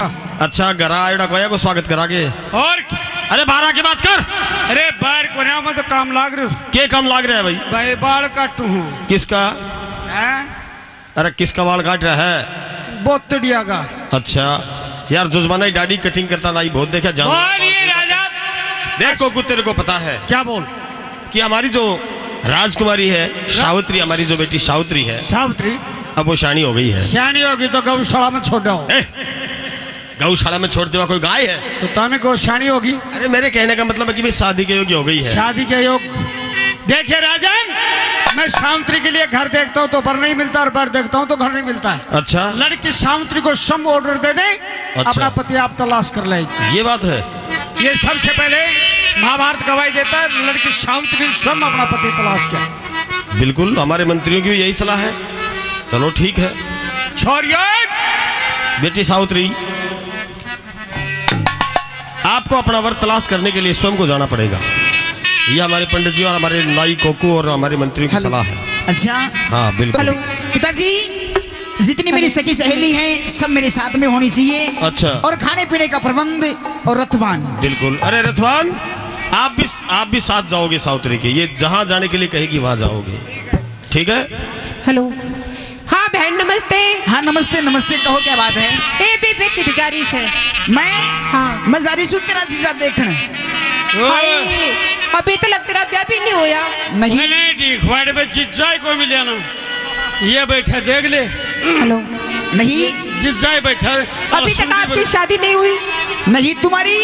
अच्छा घरा आयोडा कोया को स्वागत करा के और अरे बारह की बात कर। अरे बाहर को ना मैं तो काम लाग रहा के काम लाग रहा है भाई? भाई बाल काटू हूँ। किसका? हैं? अरे किसका बाल काट रहा है? बोतड़िया का। अच्छा यार जुजमाना ही दाढ़ी कटिंग करता ना बहुत देखा जान। बोलिए राजा। देखो तेरे को पता है क्या बोल कि हमारी जो राजकुमारी है सावित्री, हमारी जो बेटी सावित्री है, सावित्री अब वो शानी हो गई है। शानी होगी तो गौशाला में छोड़ दो। गौशाला में छोड़ देवा कोई गाय है तो तमें को शानी होगी। अरे मेरे कहने का मतलब है कि भाई शादी के योग्य हो गई है। शादी के योग। देखिए राजन, मैं सावित्री के लिए घर देखता हूँ तो घर नहीं मिलता, और बार देखता हूँ तो घर नहीं मिलता है। अच्छा लड़की सावित्री को सम ऑर्डर दे दे। अच्छा। अपना पति आप तलाश कर लेगी। ये बात है। ये सबसे पहले महाभारत गवाही देता है। लड़की सावित्री स्वयं अपना पति तलाश किया। बिल्कुल हमारे मंत्रियों की भी यही सलाह है। चलो ठीक है छोरियो। बेटी सावित्री, आपको अपना वर तलाश करने के लिए स्वयं को जाना पड़ेगा। ये हमारे पंडित जी और हमारे नाई कोकू और हमारे मंत्रियों की सलाह है। अच्छा हाँ बिल्कुल। हेलो पिताजी, जितनी मेरी सखी सहेली हैं सब मेरे साथ में होनी चाहिए। अच्छा। और खाने पीने का प्रबंध और रथवान। बिल्कुल। अरे रथवान आप भी साथ जाओगे सावित्री के। ये जहाँ जाने के लिए कहेगी वहाँ जाओगे, ठीक है? हेलो। हाँ बहन नमस्ते। हाँ नमस्ते नमस्ते, कहो क्या बात है? ए बेबे की गाड़ी से मैं हाँ मैं जा रही हूँ तेरा जीजा देखने। हाय, अभी तो लग तेरा ब्याह भी नहीं होया। नहीं नहीं ठीक वाड़े में जिज्जा को मिले ना। ये बैठा देख ले। हेलो। नहीं जिज्जा बैठा। अभी तक आपकी शादी नहीं हुई? नहीं तुम्हारी?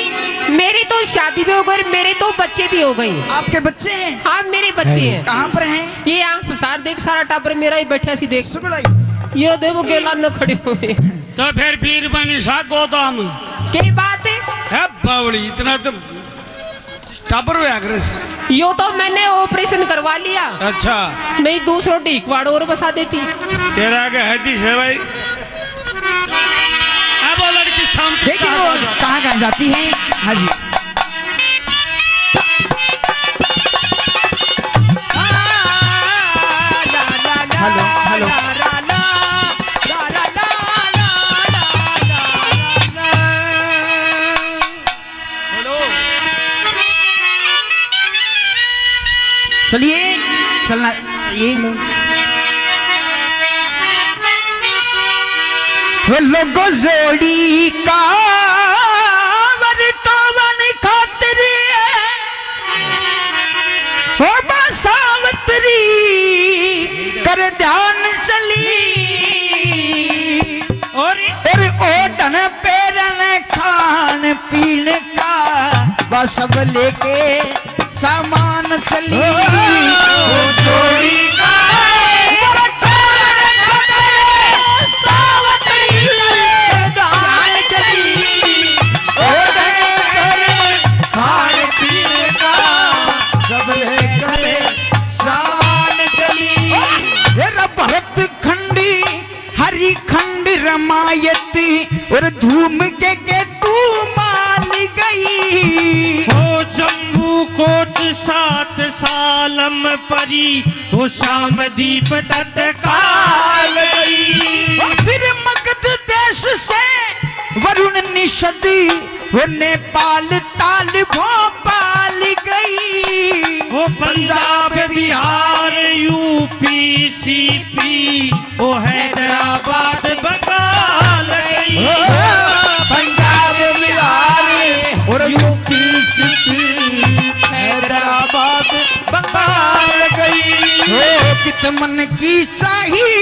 मेरी तो शादी भी हो गई, मेरे तो बच्चे भी हो गए। आपके बच्चे हैं? हाँ मेरे बच्चे हैं। कहाँ पर हैं? ये आंख पसार देख, सारा टाबर मेरा ही बैठा सी देख। सुगलाई। ये देखो गेला न खड़े हुए। तो फिर पीर बनी सा गोदाम क्या बात है बावड़ी इतना तो टाबर हुआ कर। यो तो मैंने ऑपरेशन करवा लिया। अच्छा नहीं दूसरों ढीकवाड़ और बसा देती। तेरा आगे हदीस है भाई। अब वो लड़की सावित्री देखिए वो कहाँ कहाँ जाती है। हाँ जी हेलो हेलो। चलिए चलना ये लोगो जोड़ी का वरतोवन खातिर हो सावित्री कर ध्यान चली। और ओटन पेरन खान पीन का वह सब लेके सामान चली। जोड़ी का खंड रमायत और धूम के तू माल गई। हो जम्बू कोच 7 सालम परी हो शाम दीप तत्काल गई। और फिर मगध देश से वरुण निषद वो नेपाल ताल भोपाल गई। हो पंजाब बिहार यूपी सीपी ओ हैदराबाद बंगाल गई। पंजाब बिहार और यूपी सीपी हैदराबाद बंगाल गई। हो कित मन की चाहिए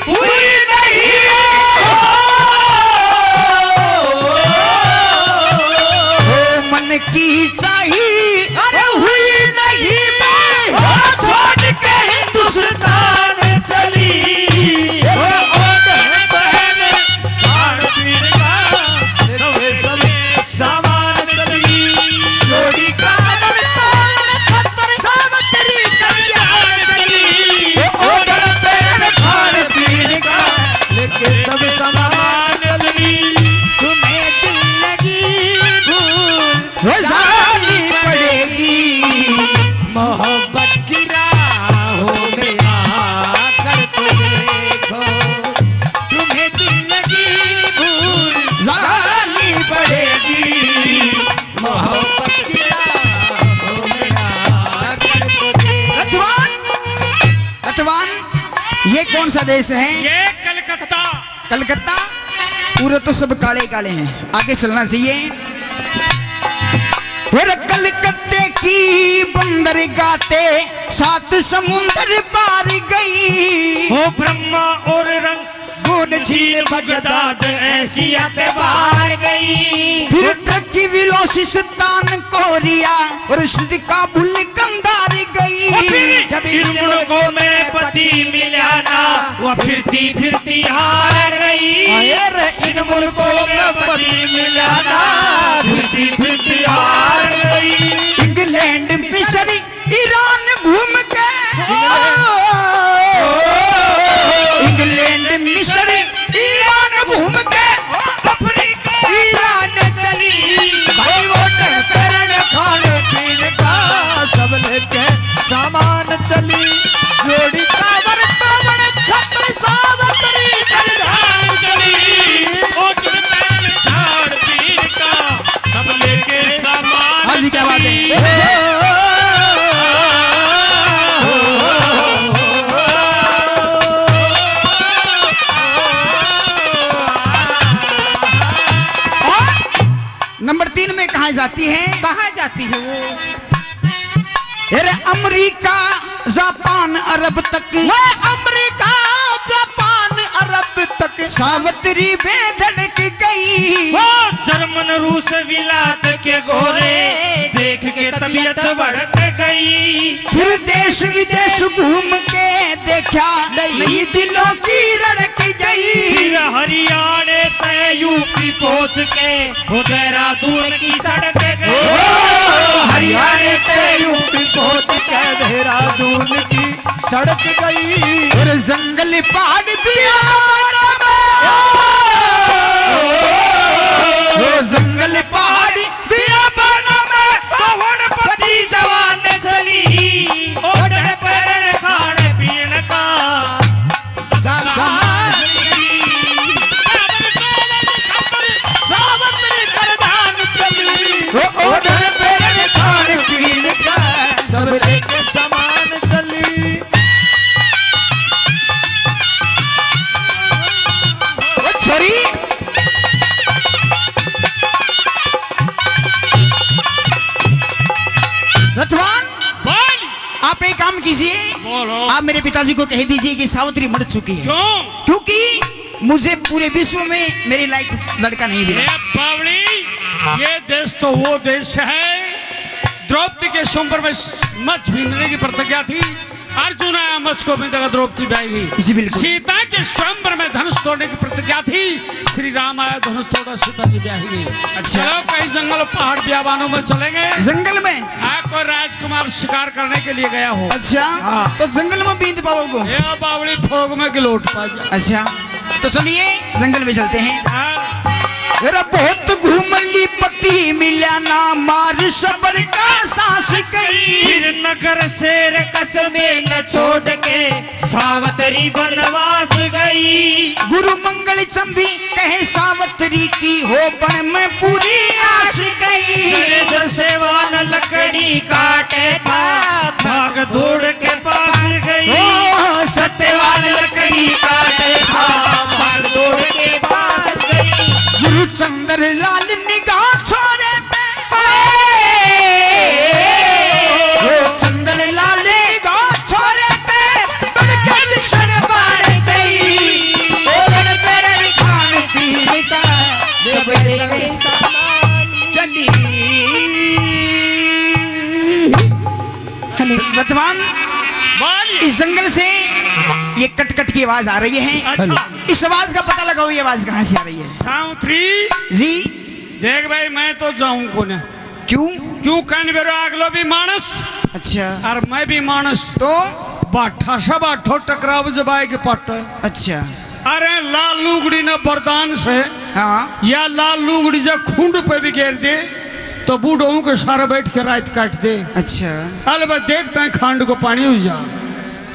हुई नहीं। हो मन की चाहिए अरे हुई नहीं। छोड़ के हिंदुस्तान चली। सामान चली। जोड़ी का चली। खान पीन का कौन सा देश है? ये कलकत्ता। कलकत्ता। पूरे तो सब काले काले हैं, आगे चलना चाहिए। कलकत्ते की बंदर गाते 7 समुंदर पार गई। हो ब्रह्मा और रंग गुन झील बगदाद ऐसी बाहर गई। फिर ट्रक की विलोसिस्तान कोरिया और शुद्ध काबुल कंधार गई। जब इन मुल्कों में पति मिला ना वो फिरती फिरती हार गई। इन मुल्कों में पति मिला ना फिरती फिरती हार गई। इंग्लैंड मिस्र ईरान घूम के, इंग्लैंड मिस्र ईरान घूम के अफ्रीका ईरान चली। भाई वोटर करण खाने पीने का सब लेके सामान चली। जोड़ी कावर कावर खतर सावतरी करधान चली। वोटर करण खान पीने का सब लेके सामान। हाँ जी, क्या बात है। नंबर 3 में कहा जाती है? कहाँ जाती है वो? अरे अमेरिका जापान अरब तक, अमेरिका जापान अरब तक सावित्री बेधड़क गई। वो जर्मन रूस विलात के गोरे देख के तबीयत बढ़क गई। फिर देश विदेश घूम के देखा नई दिलों की रड़क गई। फिर हरियाणा तय यूपी पहुंच के वो देहरादून की सड़क गई। हरियाणा तय यूपी पहुंच के देहरादून की सड़क गई। और जंगल पहाड़ भी जंगल पहाड़ बियाबाना में कवड़पति जवान चली। ओडर पर खाने पीने का सावत्री करधान चली। ओडर पर खान पीन का सब लेके सामान चली। छोरी रथवान, बोल। आप एक काम कीजिए, बोलो। आप मेरे पिताजी को कह दीजिए कि सावित्री मर चुकी है, क्यों? क्योंकि मुझे पूरे विश्व में मेरे लायक लड़का नहीं मिला। ये बावली, ये देश तो वो देश है। द्रौपदी के स्वयंवर में मच भींगने की प्रतिज्ञा थी। अर्जुन आया मच को बिंदेगा, द्रौपदी बहेगी। जी बिल्कुल। सीता के स्वयंवर में धनुष तोड़ने की प्रतिज्ञा थी। श्री राम आया, धनुष तोड़ा, सीता जी ब्याही। अच्छा। चलो कहीं जंगल पहाड़ बियाबानों में चलेंगे। जंगल में? कोई राजकुमार शिकार करने के लिए गया हो। अच्छा, तो जंगल में बीत पाओगे? ये बावली फोग में गिलोट पा जा। अच्छा, तो चलिए जंगल में चलते हैं। यार, मेरा बहुत घूम ली पति मिला ना मार सबर का सांस गई। फिर नगर शेर कस्बे न छोड़ के सावत्री बनवास गई। गुरु मंगल चंदी कहे सावित्री की हो बन में पूरी आस गई। सेवान लकड़ी काटे था भाग दौड़ के पास गई। ओ सत्यवान लकड़ी काटे था भाग दौड़ के पास गई। गुरु चंद्र लाल निगाह छोड़े पे, ओ चंद्र लाल निगाह छोड़े पे बड़के क्षण बाण चली। ओ बड़ पेरण खान पीन का सब लेके चली। रथवान, बोल। इस जंगल से ये कट कट की आवाज आ रही है। अच्छा। इस आवाज का पता लगाओ, ये आवाज कहाँ से आ रही है? सावित्री जी देख भाई, मैं तो जाऊं को ना। क्यों? क्यों कहने बेरो आगलो भी मानस अच्छा, और मैं भी मानस। तो बाठा सब आठो टकराव जबाए के पट। अच्छा, अरे लाल लुगड़ी न बरदान से हाँ, या लाल लुगड़ी जब खूंड पे भी घेर दे तो बूढ़ों के सारा बैठ के रात काट दे। अच्छा, अरे बस देखता है खांड को पानी हो जा।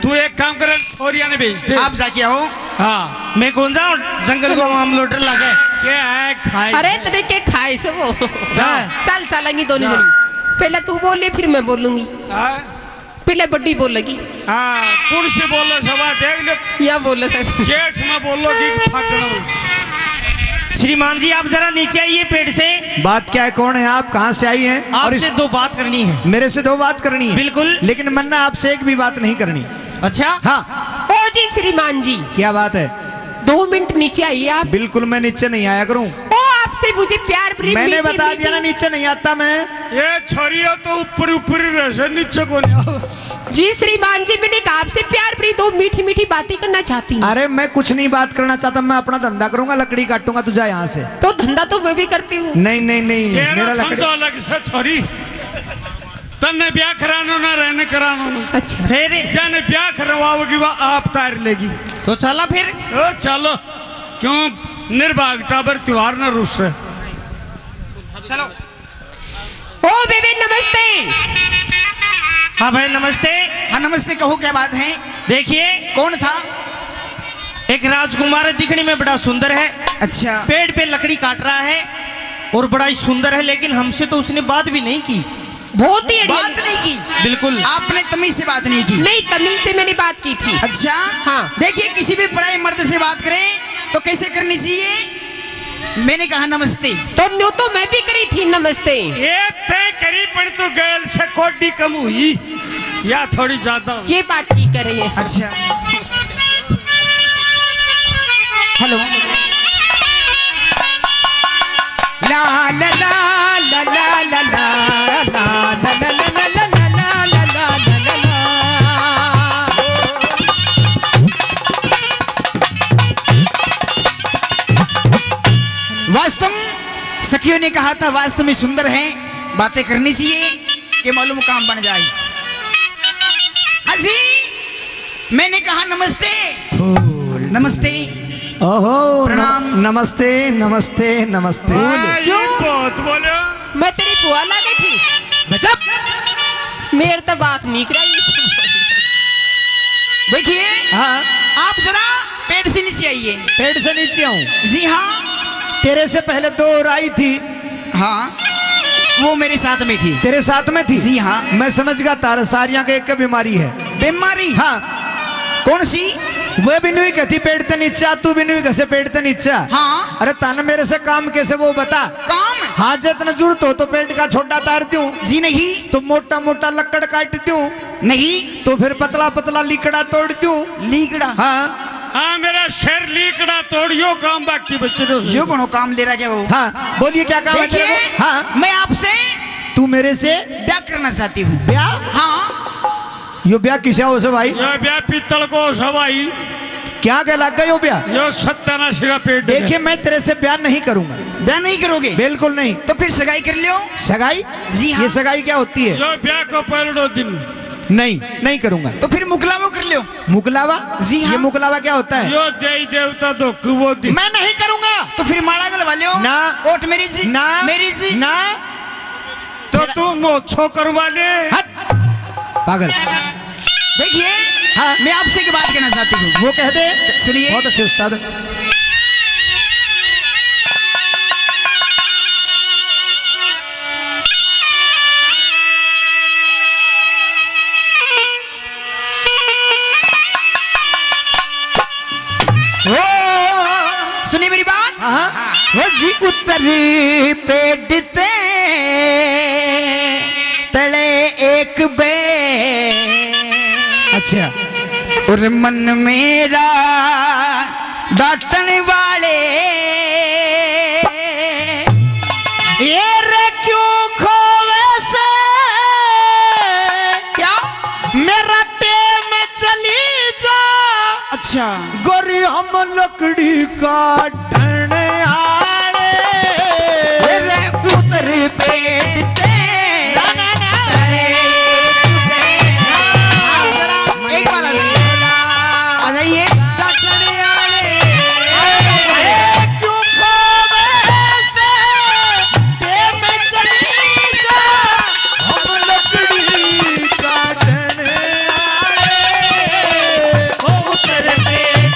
तू एक काम कर, छोरिया ने भेज दे। आप जाके आओ। हाँ, मैं कौन जाऊं जंगल को? हम लोटर लगे क्या है खाए? अरे तेरे के खाए से वो। जा। चल चलेंगी दोनों जनी। पहले तू बोल ले, फिर मैं बोलूंगी। पहले बड्डी बोल लगी हाँ कौन सी बोलो सभा देख लो या बोल साहब जेठ में बोलो कि फाटना श्रीमान जी आप जरा नीचे आइए पेड़ से। बात क्या है, कौन है आप, कहाँ से आई हैं? और आपसे दो बात करनी है। मेरे से दो बात करनी है? बिल्कुल। लेकिन मन्ना आपसे एक भी बात नहीं करनी। अच्छा हाँ ओ जी श्रीमान जी क्या बात है? 2 मिनट नीचे आइए आप। बिल्कुल मैं नीचे नहीं आया करूं। ओ आपसे मुझे प्यार प्रेम मैंने मीठी- बता दिया ना नीचे नहीं आता मैं। ये छोरिया तो ऊपर ऊपर ही रहे नीचे को नहीं जी श्रीमान जी मैंने कहा आपसे प्यार प्रेम 2 मीठी मीठी बातें करना चाहती हूँ। अरे मैं कुछ नहीं बात करना चाहता, मैं अपना धंधा करूंगा, लकड़ी काटूंगा, तू जा यहाँ से। तो धंधा तो मैं भी करती हूँ। नहीं नहीं नहीं मेरा तेरा लकड़ी धंधा अलग से छोरी तन्ने ब्याह करानो ना रहने करानो ना अच्छा फिर जाने ब्याह करवाओगी वह आप तार लेगी तो चला फिर। ओ चलो क्यों निर्भाग टाबर त्योहार न रुस रहे चलो। ओ बेबे नमस्ते। हाँ भाई नमस्ते। हाँ नमस्ते, कहो क्या बात है? देखिए कौन था? एक राजकुमार है, दिखने में बड़ा सुंदर है, अच्छा पेड़ पे लकड़ी काट रहा है और बड़ा ही सुंदर है, लेकिन हमसे तो उसने बात भी नहीं की। बहुत ही अड़ियल- बात नहीं की? बिल्कुल। आपने तमीज से बात नहीं की? नहीं तमीज से मैंने बात की थी। अच्छा हाँ। देखिए किसी भी पराये मर्द से बात करें तो कैसे करनी चाहिए? मैंने कहा नमस्ते। तो न्यू तो मैं भी करी थी नमस्ते। ये तय करी पर तो गैल से कोडी कम हुई या थोड़ी ज्यादा हुई ये बात ठीक कर रही है। अच्छा हेलो ला ला ला ला ला ला ला ला ला ला ला ला ला ला ला ला ला ला। वास्तव सखियों ने कहा था वास्तव में सुंदर है, बातें करनी चाहिए कि मालूम काम बन जाए। अजी मैंने कहा नमस्ते। नमस्ते ओहो प्रणाम। नमस्ते नमस्ते नमस्ते। ये बहुत बोलो मैं तेरी बुआ लागे थी। बचप। मेरे तो बात नहीं कराई। देखिए हाँ आप जरा पेड़ से नीचे आइए। पेड़ से नीचे आऊं? जी हाँ तेरे से पहले 2 और आई थी। हाँ वो मेरे साथ में थी। तेरे साथ में थी? जी हाँ। मैं समझ गया तारा सारियां के एक बीमारी है। बीमारी? हाँ कौन सी? वो भी नहीं कहती पेड़ ते नीचा, तू भी नहीं घसे पेड़ ते नीचा। हाँ अरे ताना मेरे से काम कैसे वो बता। काम? हाँ जितना जरूरत हो तो पेड़ का छोटा तार दूं, जी नहीं। तो मोटा मोटा लकड़ काट दूं, नहीं तो फिर पतला पतला लिकड़ा तोड़ दूं। लीकड़ा? हाँ हाँ मेरा शेर लीकड़ा तोड़ियो काम बाकी बच्चे यो कौन काम ले रहा क्या वो? हाँ बोलिए क्या काम है तेरे देखिए को? हाँ मैं आपसे तू मेरे से ब्याह करना चाहती हूँ। ब्याह? हाँ यो ब्याह किसा हो से भाई? ये ब्याह पीतल को सवाई क्या क्या लग गया यो ब्याह? यो सत्यानाशी का पेट देखिए मैं तेरे से ब्याह नहीं करूंगा, ब्याह नहीं करोगे? बिल्कुल नहीं। तो फिर सगाई कर लियो। सगाई? जी हाँ। ये सगाई क्या होती है? यो ब्याह को पहले दिन नहीं नहीं करूंगा। तो फिर मुकलावा कर लियो। मुकलावा? जी हाँ। ये मुकलावा क्या होता है? यो देई देवता दो वो दिन मैं नहीं करूंगा। तो फिर माला गलवा लियो। ना। Court marriage? ना मैरिज? ना। तो तू मोछो करवा ले। हट पागल। देखिए हाँ। मैं आपसे एक बात कहना चाहती हूँ। वो कह दे। सुनिए। बहुत अच्छे उस्ताद। सुनिए मेरी बात। हाँ वो जी उत्तरी पेड़ते तले एक बे अच्छा और मन मेरा डांटने वाले ये रे क्यों खोवे से क्या? मेरा ते में चली जा। अच्छा गोरी हम लकड़ी काटने आले। रे उत्तरी पेड़ते तले एक बे। आप जरा एक बार आ जाइए। क्यों खोवे से ते में चली जा, हम लकड़ी काटने आले। वो उतर पेड़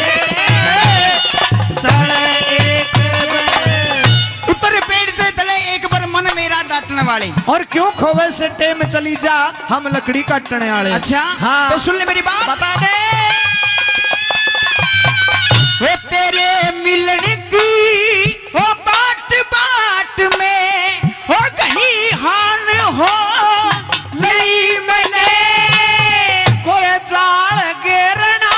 तले डांटने वाले। और क्यों खोवे से टेम चली जा हम लकड़ी काटने वाले। अच्छा हाँ। तो सुन ले मेरी बात, बता दे। वो तेरे मिलने की वो बाट बाट में हो घनी हान हो लई मैंने कोई चाल गिरना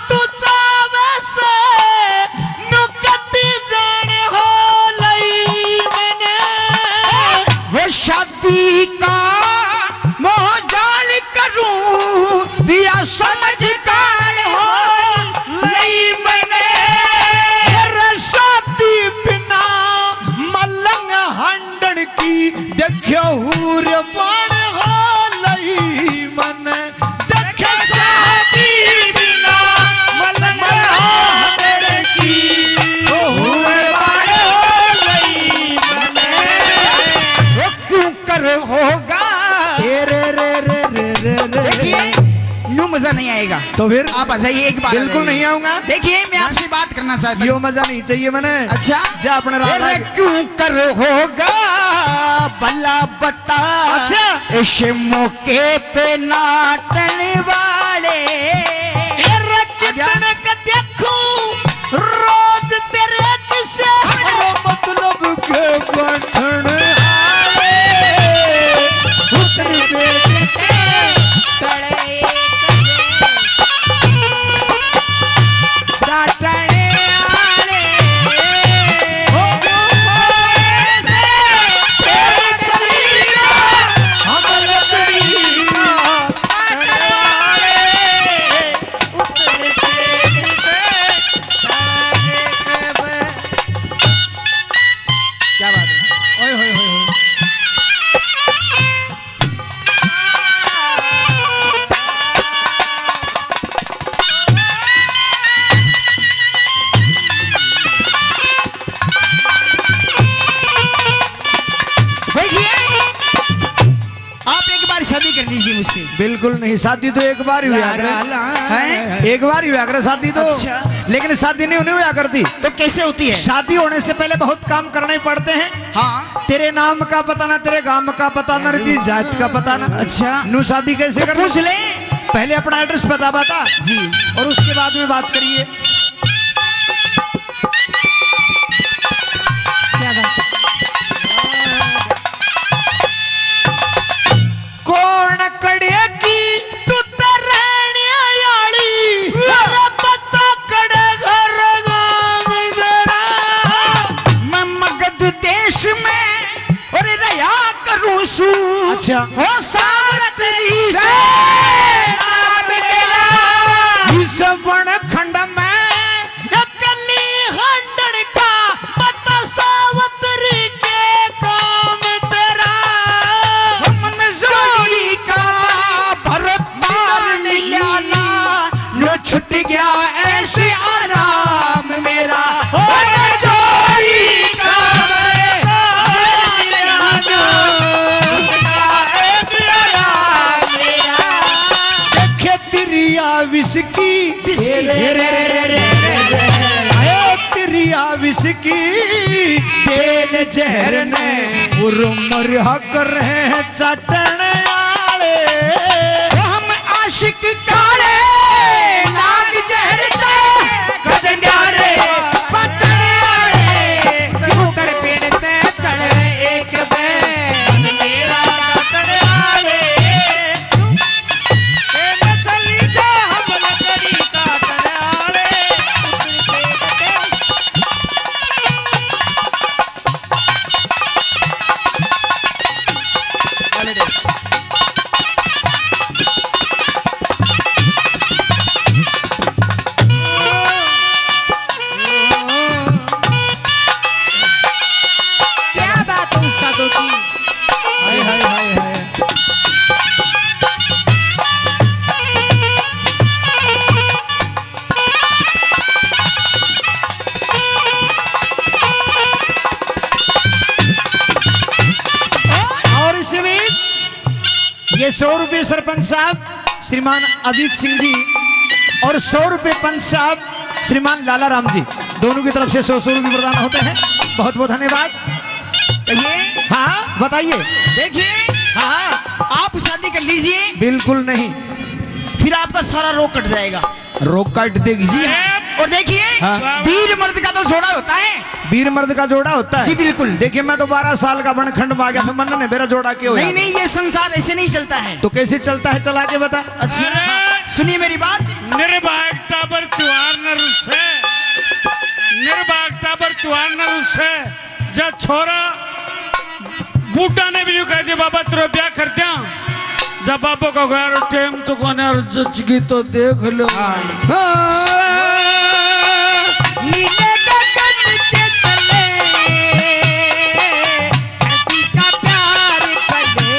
तू चावे से नुकती जाने हो लई मैंने। वो शादी का मोह जाल करूं बिया समझ कार हो लई मैंने। शादी बिना मलंग हंडन की देखो हूर बन हो लई मन। देखे शादी बिना मलंग हंडन की हूर बन हो लई मन। वो क्यों कर होगा रे रे रे रे रे रे रे। देखिए यूं मजा नहीं आएगा, तो फिर आप आ जाइए एक बार। बिल्कुल नहीं आऊंगा। देखिए मैं आपसे बात करना चाहता यो हूँ। मजा नहीं चाहिए मैंने। अच्छा जा अपने राज अरे क्यों कर होगा भला बता। अच्छा। इस मौके पे नाटने वाले कितने का देखूं रोज तेरे किसे मतलब के बंधन आए उतर बेटे कड़े डांटने वाले हो से तेरे चली जा हम लकड़ी काटने वाले उतर बेटे क्या बात है। ओए होए होए होए। देखिए आप एक बार शादी कर दीजिए मुझसे। बिल्कुल नहीं, शादी तो एक बार ही हुआ करे। हैं? एक बार ही हुआ करे शादी तो। अच्छा। लेकिन शादी नहीं हुआ करती। तो कैसे होती है? शादी होने से पहले बहुत काम करने पड़ते हैं। हाँ तेरे नाम का पता ना, तेरे गांव का पता ना, तेरी जात का पता ना। अच्छा। नू शादी कैसे कर? पूछ ले। पहले अपना एड्रेस बता जी और उसके बाद में बात करिए। कौन कड़ेगी तू तरहने आयाली तेरा पता कड़े घर गांव जरा। मैं मगध देश में और रया करूं सू। अच्छा। हो सावतरी से नाम मेरा। इस बन खंड में कली हंडन का पता सावतरी के काम तेरा। मन जोड़ी का भरत मार मिलाना न छुट गया ऐसे आराम मेरा। मन जोड़ी का भरत मार मिलाना छुट गया ऐसे आराम मेरा। देखे तिरिया विस्की तिरिया विस्की तेल जहर ने उर्मरिया कर रहे हैं चटने वाले। हम आशिक काले नाग जहरते कद न्यारे पटने वाले उतर पीड़ते तड़े एक बैन मेरा काटने वाले। चली जा हम लकड़ी काटने वाले। क्या बात है उस्तादों की। हाय हाय हाय हाय। और इसी बीच ये 100 रुपये सरपंच साहब श्रीमान अजीत सिंह जी और 100 रुपये पंच साहब श्रीमान लाला राम जी, दोनों की तरफ से 100 रुपये प्रदान होते हैं। बहुत बहुत धन्यवाद। कहिए हाँ बताइए। देखिए हाँ आप शादी कर लीजिए, बिल्कुल नहीं, फिर आपका सारा रोग कट जाएगा। रोग काट देगी जी। और देखिए हाँ। वीर मर्द का तो जोड़ा होता है। वीर मर्द का जोड़ा होता है जी बिल्कुल। देखिए मैं तो 12 साल का बनखंड में आ गया था, मन ने मेरा जोड़ा क्यों नहीं नहीं, ये संसार ऐसे नहीं चलता है। तो कैसे चलता है, चला के बता। अच्छा सुनिए मेरी बात। निर्भाग टाबर त्योहार न रुसे, निर्भाग टाबर त्योहार न रुसे। जब छोरा बूटा ने भी यूं कह दिया बाबा तेरा ब्याह कर दिया, जब बाबा को गया टाइम तो कौन यार जचगी तो देख लो। नीले गगन के तले धरती का प्यार करे।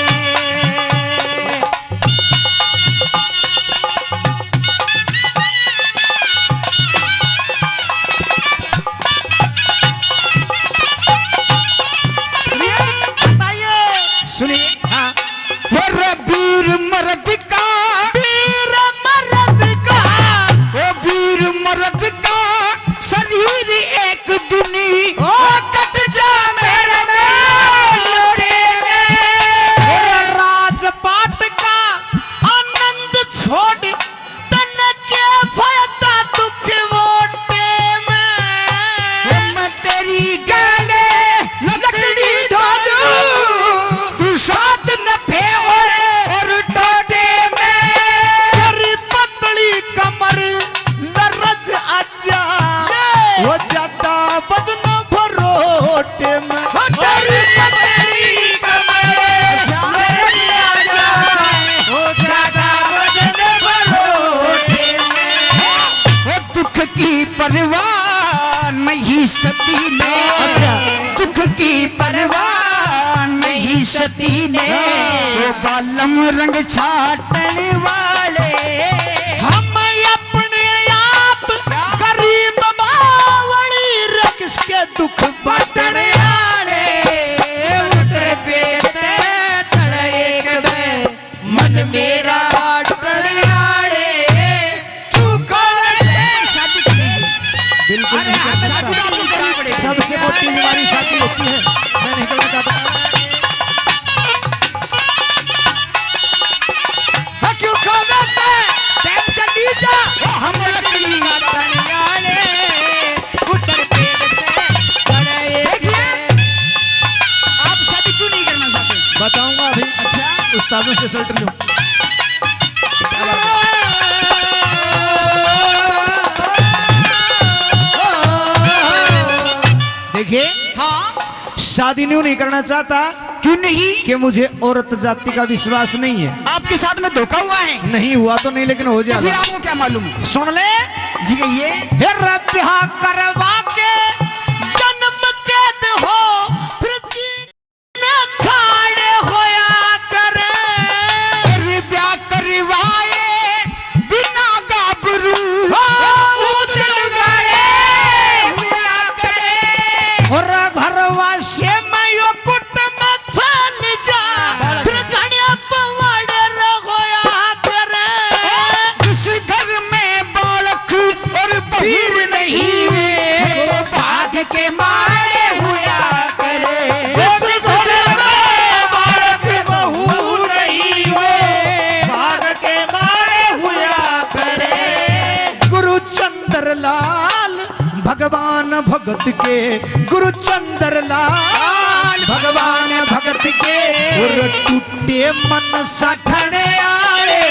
सुनिए हाँ वो वीर मर्द का, वीर मर्द का, वो वीर मर्द का शरीर एक दिन ओ कट जा मेरे लोटे में। राजपाट का आनंद छोड़ तन के फायदा दुख वोटे में। मैं तेरी गले लकड़ी ढालू, तू साथ न और टोटे में। तेरी पतली कमर लरज आजा, वो जाता वजन भरोटे में। तेरी पतली कमर लरज आजा, वो जाता वजन भरोटे में। वो दुख की परवाह नहीं सती ने, दुख की परवाह नहीं सती ने। वो बालम रंग छाटन वाले, हम अपने आप गरीब बावड़ी रे किसके दुख बाटने आले। उतर पेते तड़े एक बे मन मेरा बाटने आले। तू कौन है? शादी कर लीजिए। बिल्कुल अरे हाँ, शादी तो आपको करनी पड़ेगी। सबसे मोटी बीमारी शादी होती है। मैं नहीं करना चाहता। क्यों खोवे से टाइम चली जा, हम लकड़ी तनियाले उतर पेड़ते तड़े एक देखिए आप शादी क्यों नहीं करना चाहते? बताऊंगा अभी। अच्छा उस्तादों से सल्ट लूं। देखिए हाँ शादी न्यू नहीं करना चाहता क्यों नहीं? कि मुझे औरत जाति का विश्वास नहीं है। आपके साथ में धोखा हुआ है? नहीं हुआ तो नहीं, लेकिन हो फिर जाएगा। आपको क्या मालूम? सुन ले जी कहिए। ब्याह करवा के जन्म कैद हो, फिर जीने खाड़े होया करे। अरे ब्याह करवाए बिना गाभरू उतल गए हुआ करे। और घरवा से मैं यो कुटुंब फैल जा, फिर घड़िया पवाड़े होया करे। जिस घर में बालक और बहू नहीं वे, वो भाग के मारे हुआ करे। जिस घर में बालक बहू नहीं वे, भाग के मारे हुआ करे। गुरु चंद्रलाल भगवान भगत के, गुरु चंद्रलाल भगवान भगत के। और टूटे मन सठने आए।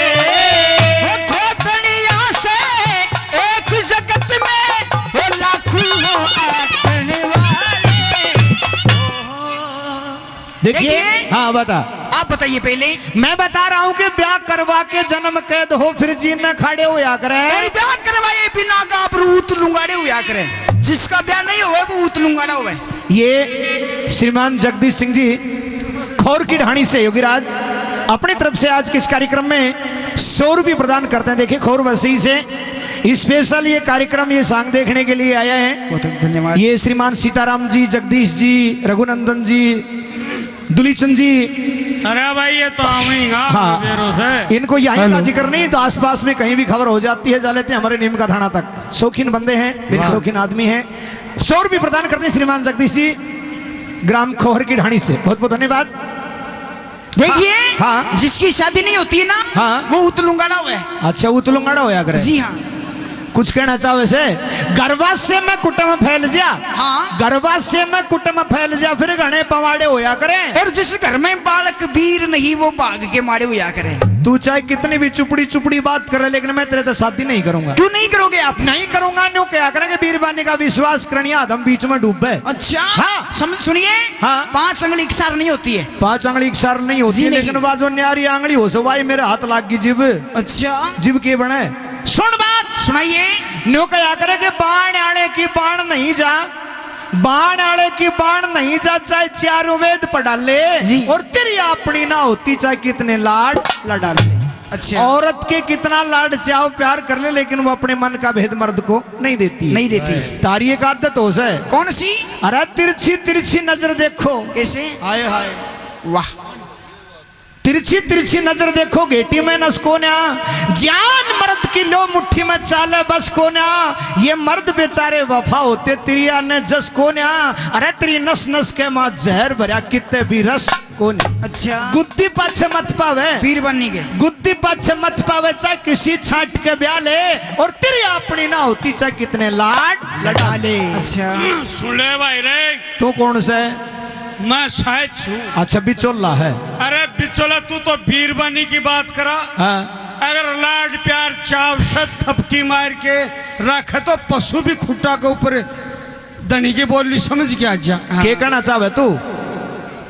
वो खोदनिया से एक जगत में वो लाखों हो आटने वाले। देखिए हाँ बता। आप बताइए पहले। मैं बता रहा हूँ कि ब्याह करवा के जन्म कैद हो, फिर जीन खड़े हो या करे। मेरी ब्याह करवाए बिना गाभरू उत लुंगाड़े हुआ करे। जिसका ब्याह नहीं हुआ वो उत लुंगाड़ा हुआ है। ये श्रीमान जगदीश सिंह जी खौर की ढाणी से योगीराज अपनी तरफ से आज के इस कार्यक्रम में 100 रुपये प्रदान करते हैं। देखिए खौर वसी से स्पेशल ये कार्यक्रम, ये सांग देखने के लिए आया है। बहुत धन्यवाद। ये श्रीमान सीताराम जी, जगदीश जी, रघुनंदन जी, दुलीचंद जी। अरे भाई ये तो आवेगा हाँ। बेरों से। इनको यहाँ का जिक्र नहीं तो आसपास में कहीं भी खबर हो जाती है, जा लेते हैं हमारे नीम का थाना तक। शौकीन बंदे हैं, मेरे शौकीन आदमी हैं। 100 रुपये प्रदान करते हैं श्रीमान जगदीश जी। ग्राम खोहर की ढाणी से। बहुत बहुत धन्यवाद। देखिए हाँ। जिसकी शादी नहीं होती है ना हाँ। वो उतलुंगाड़ा हुआ है। अच्छा वो तुलंगाड़ा होया करे। जी हाँ। कुछ कहना चाहो वैसे? गरबा से मैं कुटुंब फैल जा। हाँ। गरबा से मैं कुटुंब फैल जा फिर घने पवाड़े होया करे। और जिस घर में बालक वीर नहीं वो भाग के मारे हुआ करे। तू चाहे कितनी भी चुपड़ी चुपड़ी बात करे लेकिन मैं तेरे तो शादी नहीं करूंगा। क्यों नहीं करोगे आप? नहीं करूंगा। न्यू क्या करेंगे? बीरबानी का विश्वास करनी आदम बीच में डूबे। अच्छा हाँ। समझ सुनिए। हाँ। 5 अंगुली इकसार नहीं होती है। 5 आंगली इकसार नहीं होती जी है, नहीं। लेकिन बाजो न्यारी आंगली हो सो भाई मेरे हाथ लाग गई जिब। अच्छा जिब के बने सुन बात सुनाइए। न्यू क्या करे कि बाण आने की बाण नहीं जा, बाण आले की बाण नहीं जा, चाहे चारों वेद पढ़ा ले जी। और तेरी अपनी ना होती चाहे कितने लाड लड़ा ले। अच्छा औरत के कितना लाड चाहो प्यार कर ले लेकिन वो अपने मन का भेद मर्द को नहीं देती। नहीं देती। तारी एक आदत हो जाए। कौन सी? अरे तिरछी तिरछी नजर देखो। कैसे? हाय हाय वाह। तिरछी तिरछी नजर देखो गेटी में नस को ना, जान मर्द की लो मुट्ठी में चाले बस को ना, ये मर्द बेचारे वफा होते तिरिया ने जस को ना। अरे तेरी नस नस के मां जहर भरा कितने भी रस को ना। अच्छा गुद्दी पाछे मत पावे, वीर बनने के। गुद्दी पाछे मत पावे चाहे किसी छाट के ब्याह ले और तेरी अपनी ना होती चाहे कितने लाड लड़ा ले। अच्छा सुन ले भाई रे, तू कौन से? मैं शायद हूँ। अच्छा बिचौला है। अरे बिचौला तू तो बीरबानी की बात करा। हाँ। अगर लाड प्यार चाव से थपकी मार के रखे तो पशु भी खुट्टा के ऊपर दनी की बोली समझ के आ जा। के कहना चाहे तू?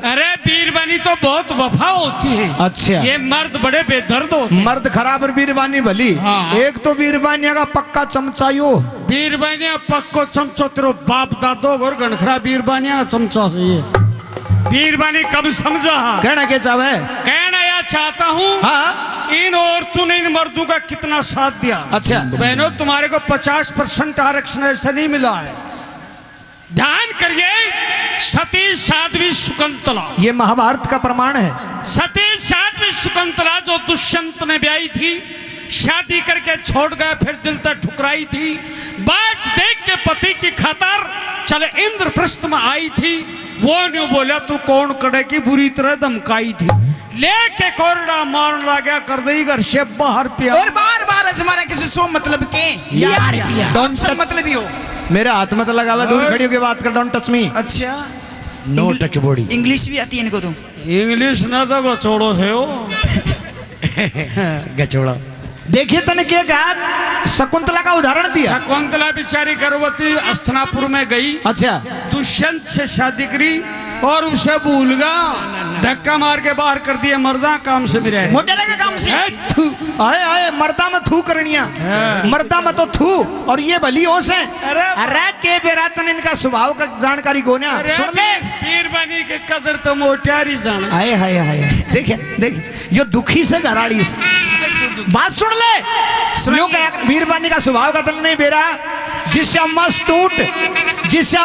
अरे बीरबानी तो बहुत वफा होती है। अच्छा ये मर्द बड़े बेदर्द होते हैं। मर्द खराब और बीरबानी भली। हाँ। एक तो बीरबानिया का पक्का चमचा यो। बीरबानिया पक्को चमचो तेरो बाप दादो और गणखरा बीरबानिया का चमचा से ये बीरबानी कब समझा? कहना क्या चाहे? कहना यह चाहता हूँ हाँ। इन औरतों ने इन मर्दों का कितना साथ दिया। अच्छा बहनों तुम्हारे को 50% आरक्षण ऐसा नहीं मिला है। ध्यान करिए, सती साध्वी शकुंतला, ये महाभारत का प्रमाण है। सती साध्वी शकुंतला जो दुष्यंत ने ब्याही थी, शादी करके छोड़ गए, फिर दिल तक ठुकराई थी, बाट देख के पति की खातर चले इंद्रप्रस्थ में आई थी। वो नहीं बोला तू कौन कड़े की बुरी तरह धमकाई थी, लेके कोरडा मारन लगा, कर दई घर से बाहर पिया और बार बार हमारा किसी सो मतलब के यार किया। डोंट सब मतलब ही हो। मेरे हाथ में तो लगा हुआ, दूर खड़ी होकर बात कर। Don't touch me. अच्छा नो टच बॉडी। इंग्लिश भी आती है इनको तो? इंग्लिश ना तो गचोड़ो थे वो गचोड़ा। देखिए तने क्या कहा? शकुंतला का उदाहरण दिया। शकुंतला बेचारी गर्भवती हस्तिनापुर में गई, अच्छा दुष्यंत से शादी करी और उसे भूल गया, धक्का मार के बाहर कर दिया। मर्दा काम से मिले मोटेरा का काम से। आए आए मर्दा में थू करनिया, मर्दा में तो थू और ये भली हो से। अरे के बेरातन इनका स्वभाव का जानकारी कोने? सुन ले बीरबानी के कदर तो मोटियारी जान। आए हाय हाय देखिए देखिए यो दुखी से घराड़ी से बात सुन ले। सुनियो क्या बीरबानी का स्वभाव का तन नहीं बेरा, जिसे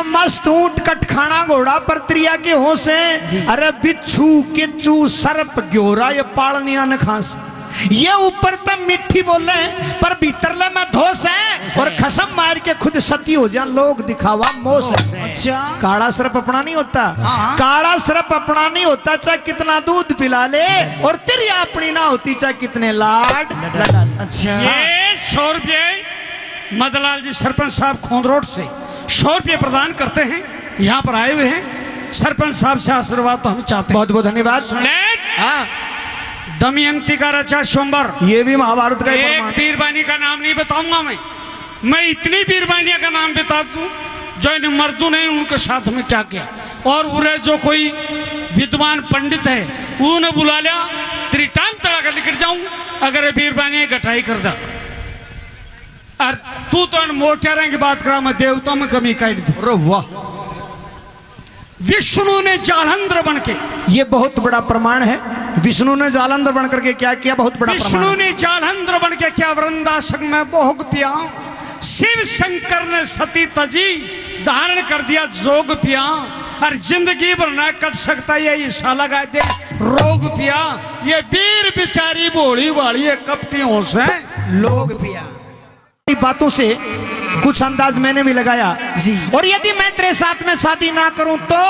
मस्त ऊंट कटखाना घोड़ा पर त्रिया के हो से। अरे बिच्छू किच्चू सर्प ग्योरा ये पालनिया न खास, ये ऊपर तक मिट्टी बोले पर भीतर ले में धोस है और खसम मार के खुद सती हो जाए लोग दिखावा मोस है। अच्छा काला सर्प अपना नहीं होता, हाँ। काला सर्प अपना नहीं होता चाहे कितना दूध पिला ले और तेरी अपनी ना होती चाहे कितने लाड लड़ा ले। अच्छा ये 100 रुपये मदलाल जी सरपंच साहब खोंदरोड से 100 रुपये प्रदान करते हैं, यहाँ पर आए हुए हैं। सरपंच साहब से आशीर्वाद तो हम चाहते हैं। बहुत बहुत धन्यवाद। हाँ, दमयंती का रचा स्वयंवर, ये भी महाभारत का एक बीरबानी का नाम नहीं बताऊंगा मैं इतनी बीरबानिया का नाम बता दूं जो इन मर्दों ने उनके साथ में क्या किया। और उरे जो कोई विद्वान पंडित है उन्हें बुला लिया, तेरी टांग तड़ा कर निकट जाऊं अगर ये बीरबानिया गठाई कर दा। और तू तो मोटियारा की बात करा, मैं देवता में कमी काट दू। वाह विष्णु ने जालंधर बन के, ये बहुत बड़ा प्रमाण है। विष्णु ने जालंधर बन करके क्या किया? बहुत बड़ा विष्णु प्रमाण। ने जालंधर बन के क्या वृंदासन में भोग पिया। शिव शंकर ने सती तजी धारण कर दिया जोग पिया। और जिंदगी भर ना कट सकता ये ईसा लगा दे रोग पिया। ये बीर बिचारी भोली वाली कपटी होश है लोग पिया। बातों से कुछ अंदाज मैंने भी लगाया जी। और यदि मैं तेरे साथ में शादी ना करूं तो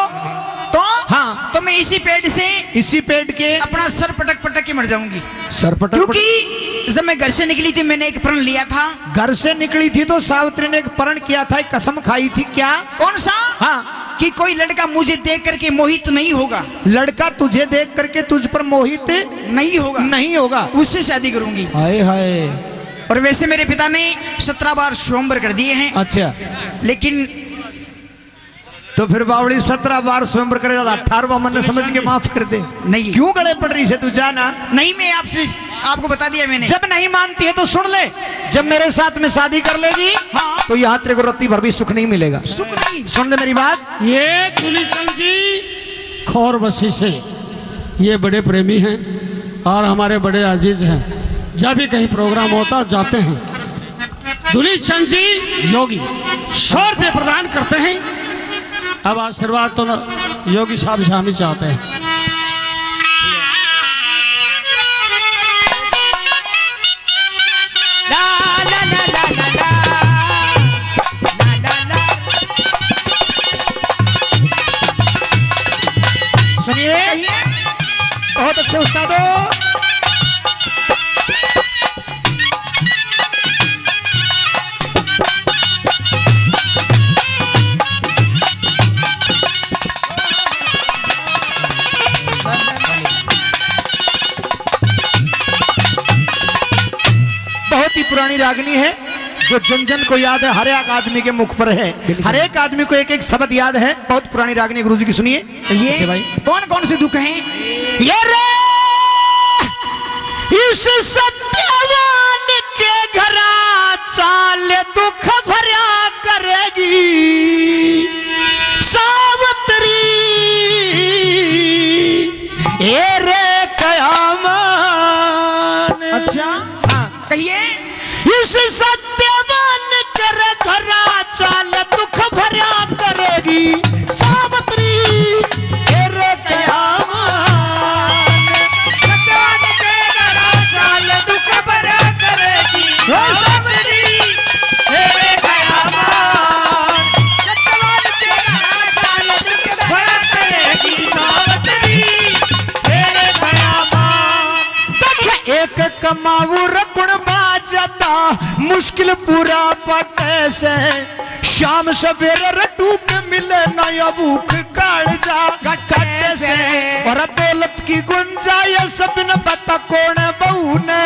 तो हाँ। तो मैं इसी पेड़ से इसी पेड़ के अपना सर पटक पटक के मर जाऊंगी। सर पटक क्योंकि जब मैं घर से निकली थी मैंने एक प्रण लिया था। घर से निकली थी तो सावित्री ने एक प्रण किया था, एक कसम खाई थी। क्या? कौन सा? हाँ, कि कोई लड़का मुझे देख करके मोहित नहीं होगा। लड़का तुझे देख करके तुझ पर मोहित नहीं होगा। नहीं होगा, उससे शादी करूंगी। हाय हाय। और वैसे मेरे पिता ने 17 बार स्वयंवर कर दिए हैं। अच्छा, लेकिन तो फिर बावड़ी 17 बार स्वयंवर करे, 18वां मन समझ के माफ कर दे। नहीं। क्यों गले पड़ रही से तू जाना? नहीं, मैं आपको बता दिया मैंने। जब नहीं मानती है तो सुन ले, जब मेरे साथ में शादी कर लेगी हाँ। तो यहाँ तेरे को रत्ती भर भी सुख नहीं मिलेगा। सुख नहीं। सुन ले मेरी बात। ये दुलीचंद जी खौर बसी से ये बड़े प्रेमी हैं और हमारे बड़े अजीज हैं। जब भी कहीं प्रोग्राम होता जाते हैं। दुलीचंद जी योगी 100 रुपये प्रदान करते हैं। अब आशीर्वाद तो योगी साहब से हम ही चाहते हैं। सुनिए, बहुत अच्छे उस्तादों। बहुत ही पुरानी रागनी है जो जन जन को याद है, हर एक आदमी के मुख पर है। हर एक आदमी को एक एक शब्द याद है। बहुत पुरानी रागनी गुरुजी की सुनिए। ये भाई कौन कौन से दुख हैं? ये रे इस सत्यवान के घरा चाल दुख भरा करेगी सावित्री, ये रे कयामत। अच्छा हाँ, कहिए। इस सत्यवान कर घरा चाल दुख भरा करेगी सावित्री, ये रे कयामत। सत्यवान के घरा चाल दुख भरा करेगी सावित्री, हे कयामत। सत्यवान के घरा चाल दुख भरा करेगी सावित्री, हे कयामत। देख एक कमाऊ रकुण बाजता मुश्किल पूरा पटे से, शाम सवेरे रटू के मिले नया भूख काल जा कटे से। और दौलत की गुंजाइश बिन बता कौन बहू ने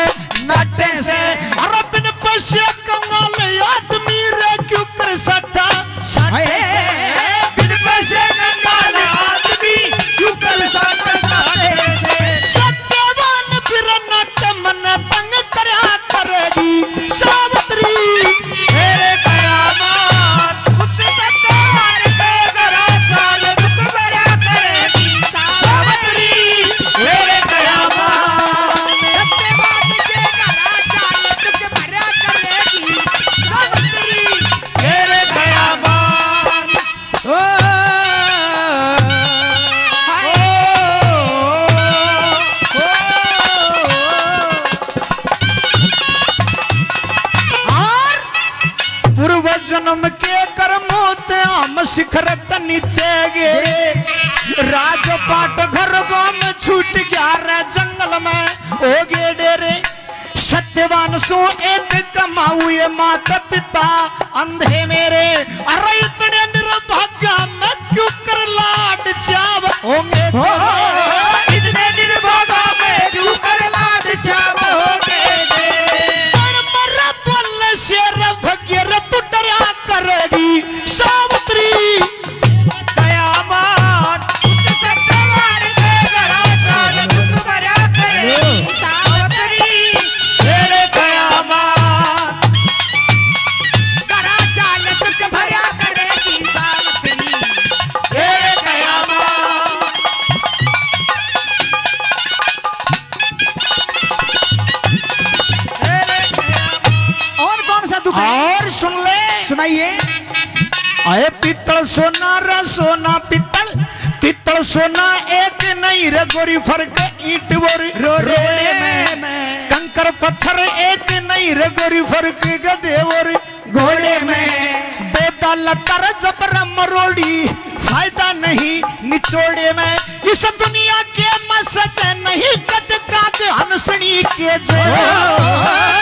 नटे से। और बिन पैसे कंगाल आदमी रे क्यों कर सटा सटे से। बिन पैसे कंगाल आदमी क्यों कर सटा सटे से। सत्यवान फिर नट मन तंग करा करेगी सावित्री, मेरे कयामत। उससे सत्यवान के घरा चाल दुख भरा करेगी सावित्री, मेरे कयामत। सत्यवान के घरा चाल दुख भरा करेगी सावित्री, मेरे कयामत। ओ पूर्व जन्म के कर्मों ते हम शिखर त नीचे गे। राजपाट घर गांव में छूट गया रे जंगल में हो गे डेरे। सत्यवान सो एक कमाऊ ये माता पिता अंधे मेरे। अरे इतने निर्भाग्य में क्यों कर लाड चाव होंगे तेरे। इतने निर्भागा में क्यों कर लाड चाव होगे पर मरा बोल शेर भगेर तू डरा करेगी सावित्री, कयामत। उससे सत्यवान के घरा चाल दुख भरा करेगी सावित्री, मेरे कयामत। घरा चाल दुख भरा करेगी सावित्री, मेरे कयामत। और कौन सा दुख है? और सुन ले। सुनाइए। अरे पित्तल सोना रे सोना पित्तल, पित्तल सोना एक नहीं रे गोरी फर्क ईंट बोरी रोड़े में। कंकर पत्थर एक नहीं रे गोरी फर्क गधे और घोड़े में। बेदा लटर जबर मरोड़ी फायदा नहीं निचोड़े में इस दुनिया के मसच नहीं कद काग हंसनी के जो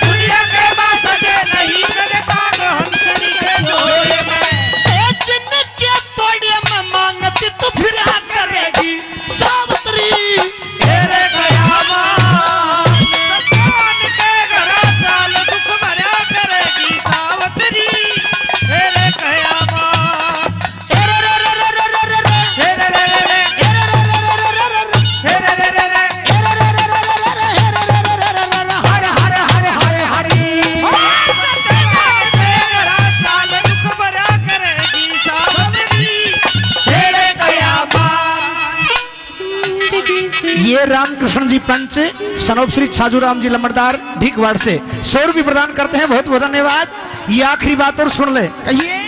दुनिया के मसच नहीं कद काग हंसनी के जोड़े में जिनके तोड़े में मांगती तो फिर करेगी सावित्री तेरे कयामत सत्यान के घर चाल दुख भरा करेगी सावित्री तेरे कयामत ये रामकृष्ण जी पंच सनोप श्री छाजूराम जी लंबरदार ढीकवाड़ से 100 रुपये प्रदान करते हैं। बहुत बहुत धन्यवाद। ये आखिरी बात और सुन ले। कहिए।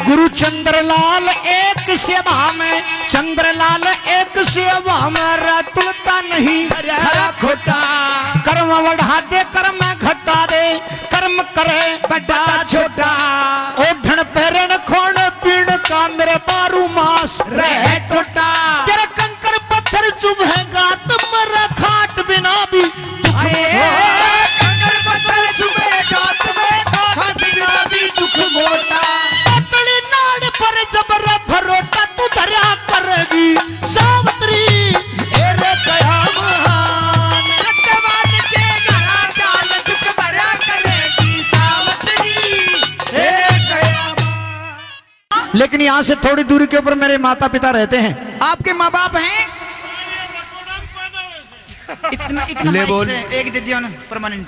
गुरु चंद्रलाल एक सेवा में चंद्रलाल एक सेवा में तुलता नहीं खरा खोटा कर्म बढ़ा दे कर्म घटा दे कर्म करे बड़ा छोटा ओढ़न पहरण खोण पीण का मेरे बारू मास रह टोटा तेरा कंकर पत्थर चुभेगा तुम्हारा खाट बिना भी कंकर पत्थर चुभेगा तुम्हें खाट बिना भी दुख मोटा जबर भरोटा तू धरा करेगी सावित्री तेरे कयामत सत्यवान के घर चाल दुख भरा करेगी सावित्री तेरे कयामत। लेकिन यहाँ से थोड़ी दूरी के ऊपर मेरे माता पिता रहते हैं। आपके माँ बाप हैं? इतना इतना ले माइक बोल। से एक दे दिया ना परमानेंट।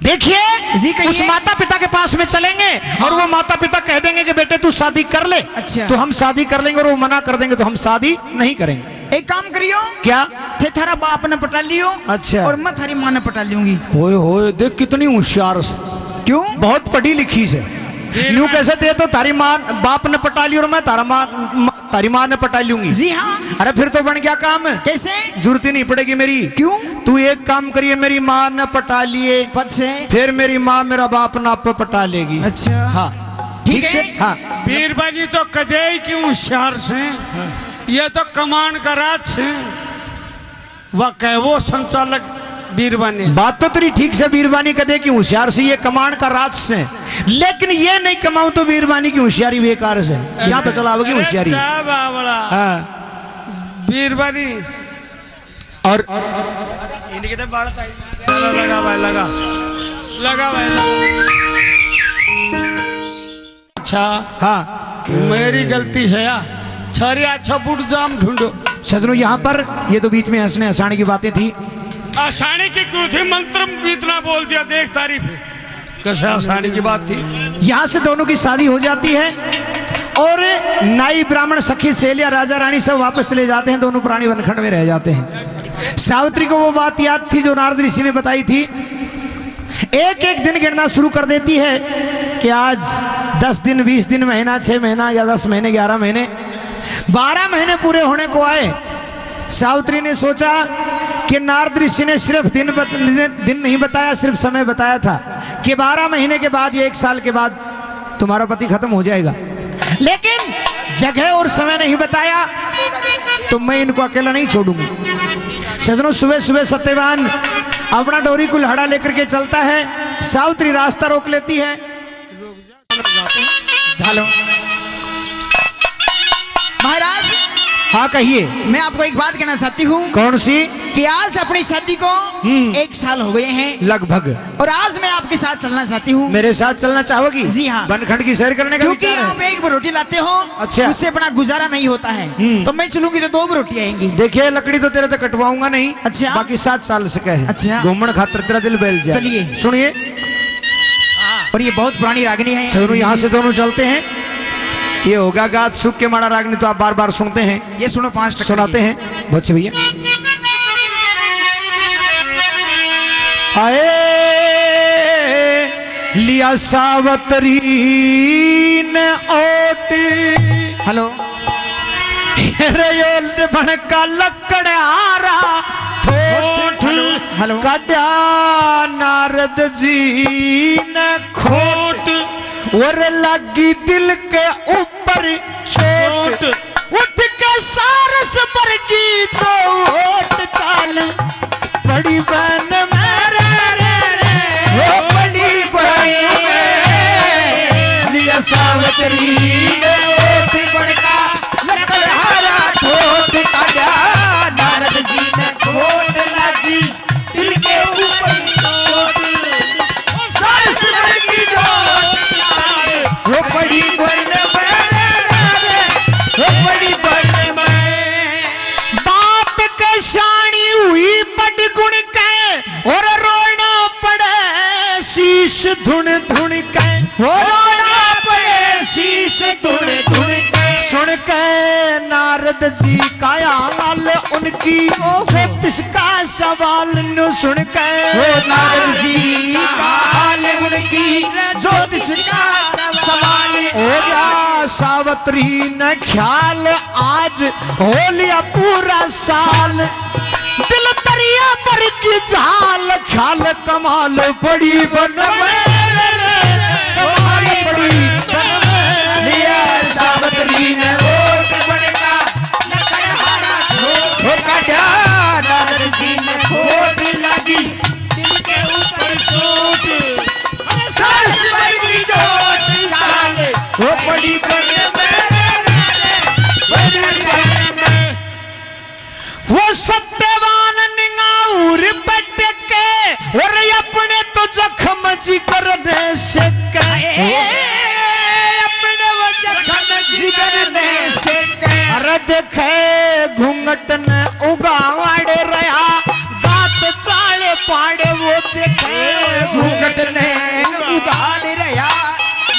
देखिए जी कहिए। उस माता पिता के पास में चलेंगे और वो माता पिता कह देंगे कि बेटे तू शादी कर ले। अच्छा। तो हम शादी कर लेंगे और वो मना कर देंगे तो हम शादी नहीं करेंगे। एक काम करियो, क्या? थे थारा बाप ने पटा लियो। अच्छा। और मैं थारी माँ ने पटा लूंगी। होए होए देख कितनी होशियार से। क्यों? बहुत पढ़ी लिखी से। न्यू कैसे थे तो तारी माँ बाप ने पटा ली और मैं तारी माँ ने पटा लूंगी। जी हाँ। अरे फिर तो बन गया काम। कैसे? जरूरत ही नहीं पड़ेगी मेरी। क्यों? तू एक काम करिए मेरी माँ ने पटा लिए पद से। फिर मेरी माँ मेरा बाप ना पटा लेगी। अच्छा। हाँ ठीक है। हाँ बीरबानी तो कदे क्यों होशियार से, ये तो कमान का राज से। वह कह वो संचालक बीरबानी। बात तो तेरी ठीक से बीरबानी कदे की होशियार से, ये कमांड का राज से। लेकिन ये नहीं कमाऊं तो बीरबानी की होशियारी बेकार से। यहाँ पे चलाओगी होशियारी। हाँ बीरबानी और इनके तो बाढ़ आई। चलो लगा भाई लगा लगा भाई लगा। अच्छा हाँ मेरी गलती से या छरी अच्छा बुट जाम ढूंढो। सजनों यहाँ पर ये तो बीच में हंसने हंसाने की बातें थी। आसानी की क्यों थी? मंत्र इतना बोल दिया, देख तारीफ कैसे आसानी की बात थी। यहाँ से दोनों की शादी हो जाती है और नाई ब्राह्मण सखी सेलिया राजा रानी सब वापस चले जाते हैं। दोनों प्राणी वनखंड में रह जाते हैं। सावित्री को वो बात याद थी जो नारद ऋषि ने बताई थी। एक एक दिन गिनना शुरू कर देती है कि आज 10 दिन 20 दिन महीना 6 महीना या 10 महीने 11 महीने 12 महीने पूरे होने को आए। सावित्री ने सोचा कि नारद ऋषि ने सिर्फ दिन नहीं बताया, सिर्फ समय बताया था कि 12 महीने के बाद या 1 साल के बाद तुम्हारा पति खत्म हो जाएगा, लेकिन जगह और समय नहीं बताया। तो मैं इनको अकेला नहीं छोड़ूंगी। सजनों सुबह सुबह सत्यवान अपना डोरी को लहड़ा लेकर के चलता है। सावित्री रास्ता रोक लेती है। हेलो महाराज। हाँ कहिए। मैं आपको एक बात कहना चाहती हूँ। कौन सी? कि आज अपनी शादी को 1 साल हो गए हैं लगभग। और आज मैं आपके साथ चलना चाहती हूँ। मेरे साथ चलना चाहोगी? जी हाँ। बनखंड की सैर करने का क्योंकि विचार है? आप एक रोटी लाते हो। अच्छा। उससे अपना गुजारा नहीं होता है। तो मैं चलूंगी तो 2 रोटी आएंगी। देखिए लकड़ी तो तेरे तक कटवाऊंगा नहीं। अच्छा। बाकी 7 साल से कहे। अच्छा। घूमन खातर तेरा दिल बैल जाए। चलिए। सुनिए। और ये बहुत पुरानी रागनी है। चलो यहाँ से दोनों चलते हैं। ये होगा गात सुख के माड़ा रागनी तो आप बार बार सुनते हैं। ये सुनो 5 टका सुनाते हैं बच्चे भैया। आए लिया सावतरी ने ओट। हेलो रेल बन का लकड़हारा ठोठ हेलो कड़ा नारद जी ने खोट और लगी दिल के ऊपर चोट उठ के सारस पर की चोट चाल बड़ी बहन मेरे वो बड़ी बहन में लिया सावतरी ने ओट बड़का लकड़हारा ठोट काटा नारद जी ने खोट लगी दिल के ऊपर चोट सारस पर की चोट वो बड़ी बहन वो बड़ी बहन में बाप के शानी हुई बड़ गुण के और रोना पड़े शीश धुन धुन के हो रोना पड़े शीश धुन धुन के सुन के नारद जी का हाल उनकी ज्योतिष का सवाल नु सुन के हो नारद जी का हाल उनकी ज्योतिष का सवाल ओरा सावत्री न ख्याल आज हो लिया पूरा साल दिल दरिया पर की झाल ख्याल कमाल बड़ी बन लिया सावत्री ने ओट बड़का लकड़हारा ठोक काटा नारद जी ने खोट लगी दिल के ऊपर चोट सास की चोट चाल वो बड़ी वो सत्यवान निगाऊर बट के और अपने तो जख्म जिगर दे सके अपने वो जख्म जिगर दे सके अरे देखे घूंघट ने उगाड़ रहा गात चाले पाड़े वो देखे घूंघट ने उगाड़ रहा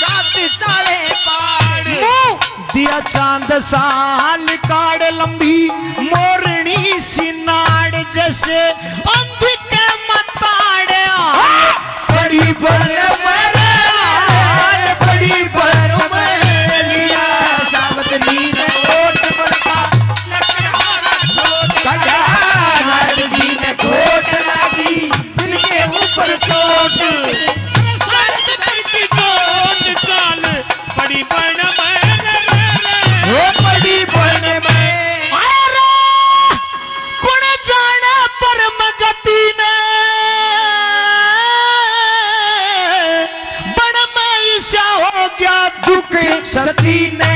गात चाले पाड़े दिया चांद साल काड़ लंबी मोरनी सी नाड़ जैसे अंधी के मताड़े बड़ी बन बड़ी बन लिया सावतरी ने ओट बड़का लकड़हारा ठोक काटा नारद जी ने खोट लगी दिल के ऊपर चोट सारस पर की चोट चाल बड़ी बन वो बड़ी बन में कुण जाने परम गति ने बड़ में ईशा हो गया दुख सती ने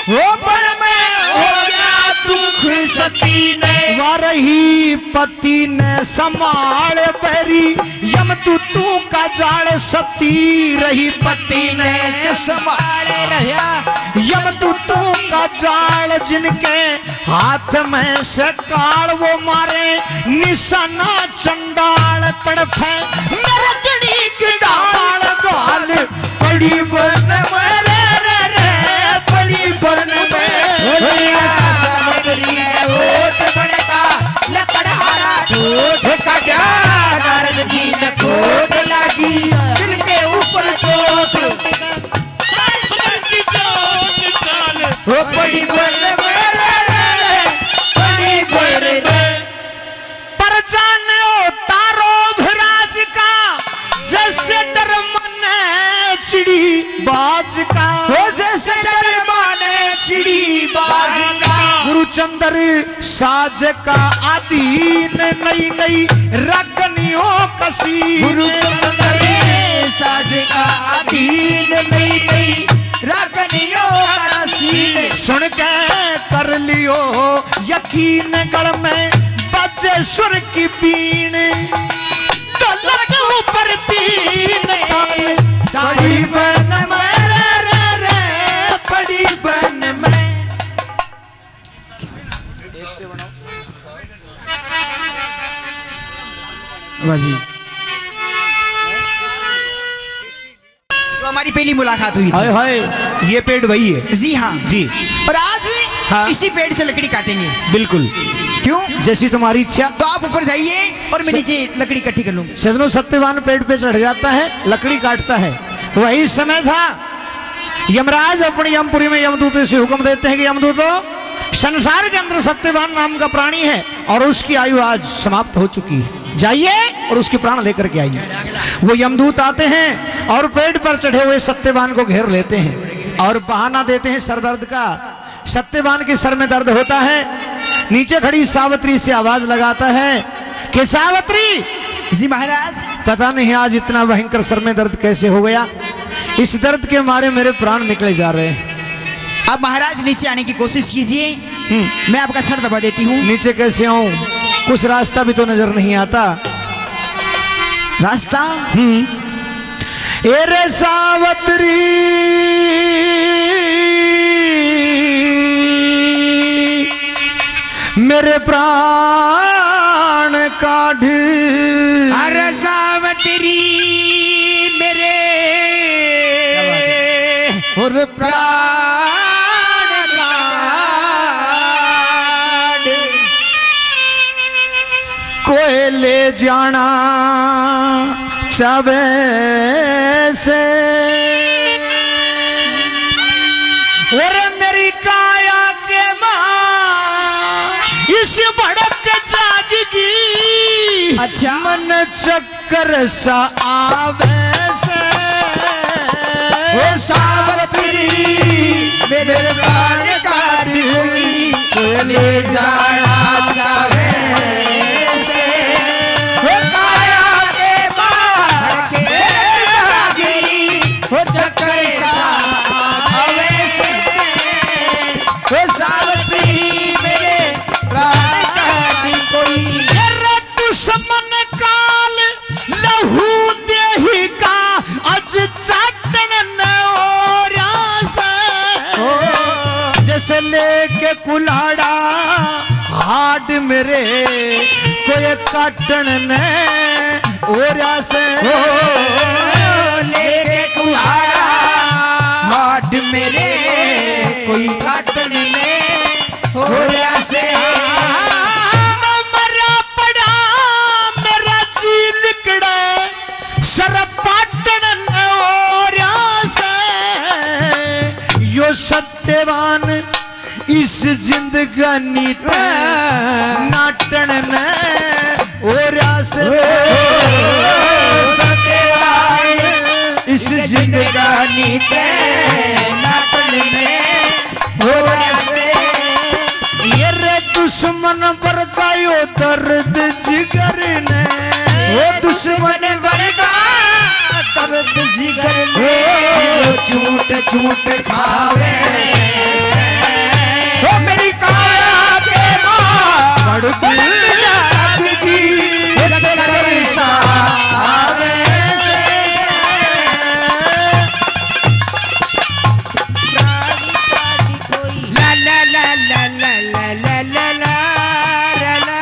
वो बड़ में हो गया दुख सती ने वारही पति ने संभाल बैरी यम तू का जाल सती रही पति ने संभाले रहा यम तू का जाल जिनके हाथ में से काल वो मारे निशाना चंडाल तड़फे मेरे गणी की डाल गाल बड़ी बन रे बड़ी बन में सावतरी ने ओट बड़का लकड़हारा ठोक काटा नारद जी ने खोट लगी दिल के ऊपर चोट सारस पर की चोट चाल वो बड़ी बन रे बड़ी बन पर जाने ओ तारो भराज का जैसे डर मने चिड़ी बाज का हो जैसे डरमाने चिड़ी बाज का गुरुचंद्र साज का आदीन नई नई रगनियों कसी गुरुचंद्र साज का अधीन नई नई रागनियों का सीन सुन के कर लियो यकीन गढ़ में बजे सुर की बीन ढोलक ऊपर तीन ताल बड़ी बन में रे बड़ी बन में वाजी तो हमारी पहली मुलाकात हुई थी। हाय हाय ये पेड़ वही है जी हाँ जी और आज हाँ। इसी पेड़ से लकड़ी काटेंगे बिल्कुल क्यों जैसी तुम्हारी इच्छा तो आप ऊपर जाइए और मैं नीचे लकड़ी इकट्ठी कर लूंगा सजनो सत्यवान पेड़ पे चढ़ जाता है लकड़ी काटता है वही समय था यमराज अपनी यमपुरी में यमदूत से हुक्म देते हैं कि यमदूतों, संसार के अंदर सत्यवान नाम का प्राणी है और उसकी आयु आज समाप्त हो चुकी है, जाइए और उसके प्राण लेकर के आइए। वो यमदूत आते हैं और पेड़ पर चढ़े हुए सत्यवान को घेर लेते हैं और बहाना देते हैं सर दर्द का। सत्यवान के सर में दर्द होता है, नीचे खड़ी सावित्री से आवाज लगाता है कि सावित्री जी महाराज, पता नहीं आज इतना भयंकर सर में दर्द कैसे हो गया, इस दर्द के मारे मेरे प्राण निकले जा रहे हैं। अब महाराज नीचे आने की कोशिश कीजिए, मैं आपका सर दबा देती हूँ। नीचे कैसे आऊं, कुछ रास्ता भी तो नजर नहीं आता। रास्ता? ए रे सावित्री मेरे प्राण काढ़, अरे सावित्री मेरे और प्राण काढ़, कोई ले जाना चावे से, और मेरी काया के मां इस भड़क जागेगी। अच्छा। मन चक्कर सा आवे से, ओ सावित्री मेरे प्राण काढ़ हुई, ले जाना चाहे से, ओ काया के मां के जागेगी, ओ चक्कर सा आवे से, ओ सावित्री मेरे प्राण काढ़ कोई। दुश्मन काल लहू देही का अज चाटन नौरा से, जैसे लेके कुल्हाड़ा हाड मेरे कोई काटन ने ओरा से, लेके कुल्हाड़ा हाड मेरे कोई काटन ने ओरा से, सत्यवान इस जिंदगानी पे नाटन ने ओरा से, सत्यवान इस जिंदगानी पे नाटन ने ओरा से, ये रे दुश्मन पर गायो दर्द जिगर ने, वो दुश्मन वर्गा दर्द जिगर ने, छूट छूट खावे वो मेरी काया के मां बड़क जागेगी, चक्कर सा आवे से, ला ला ला ला ला ला ला ला ला ला ला,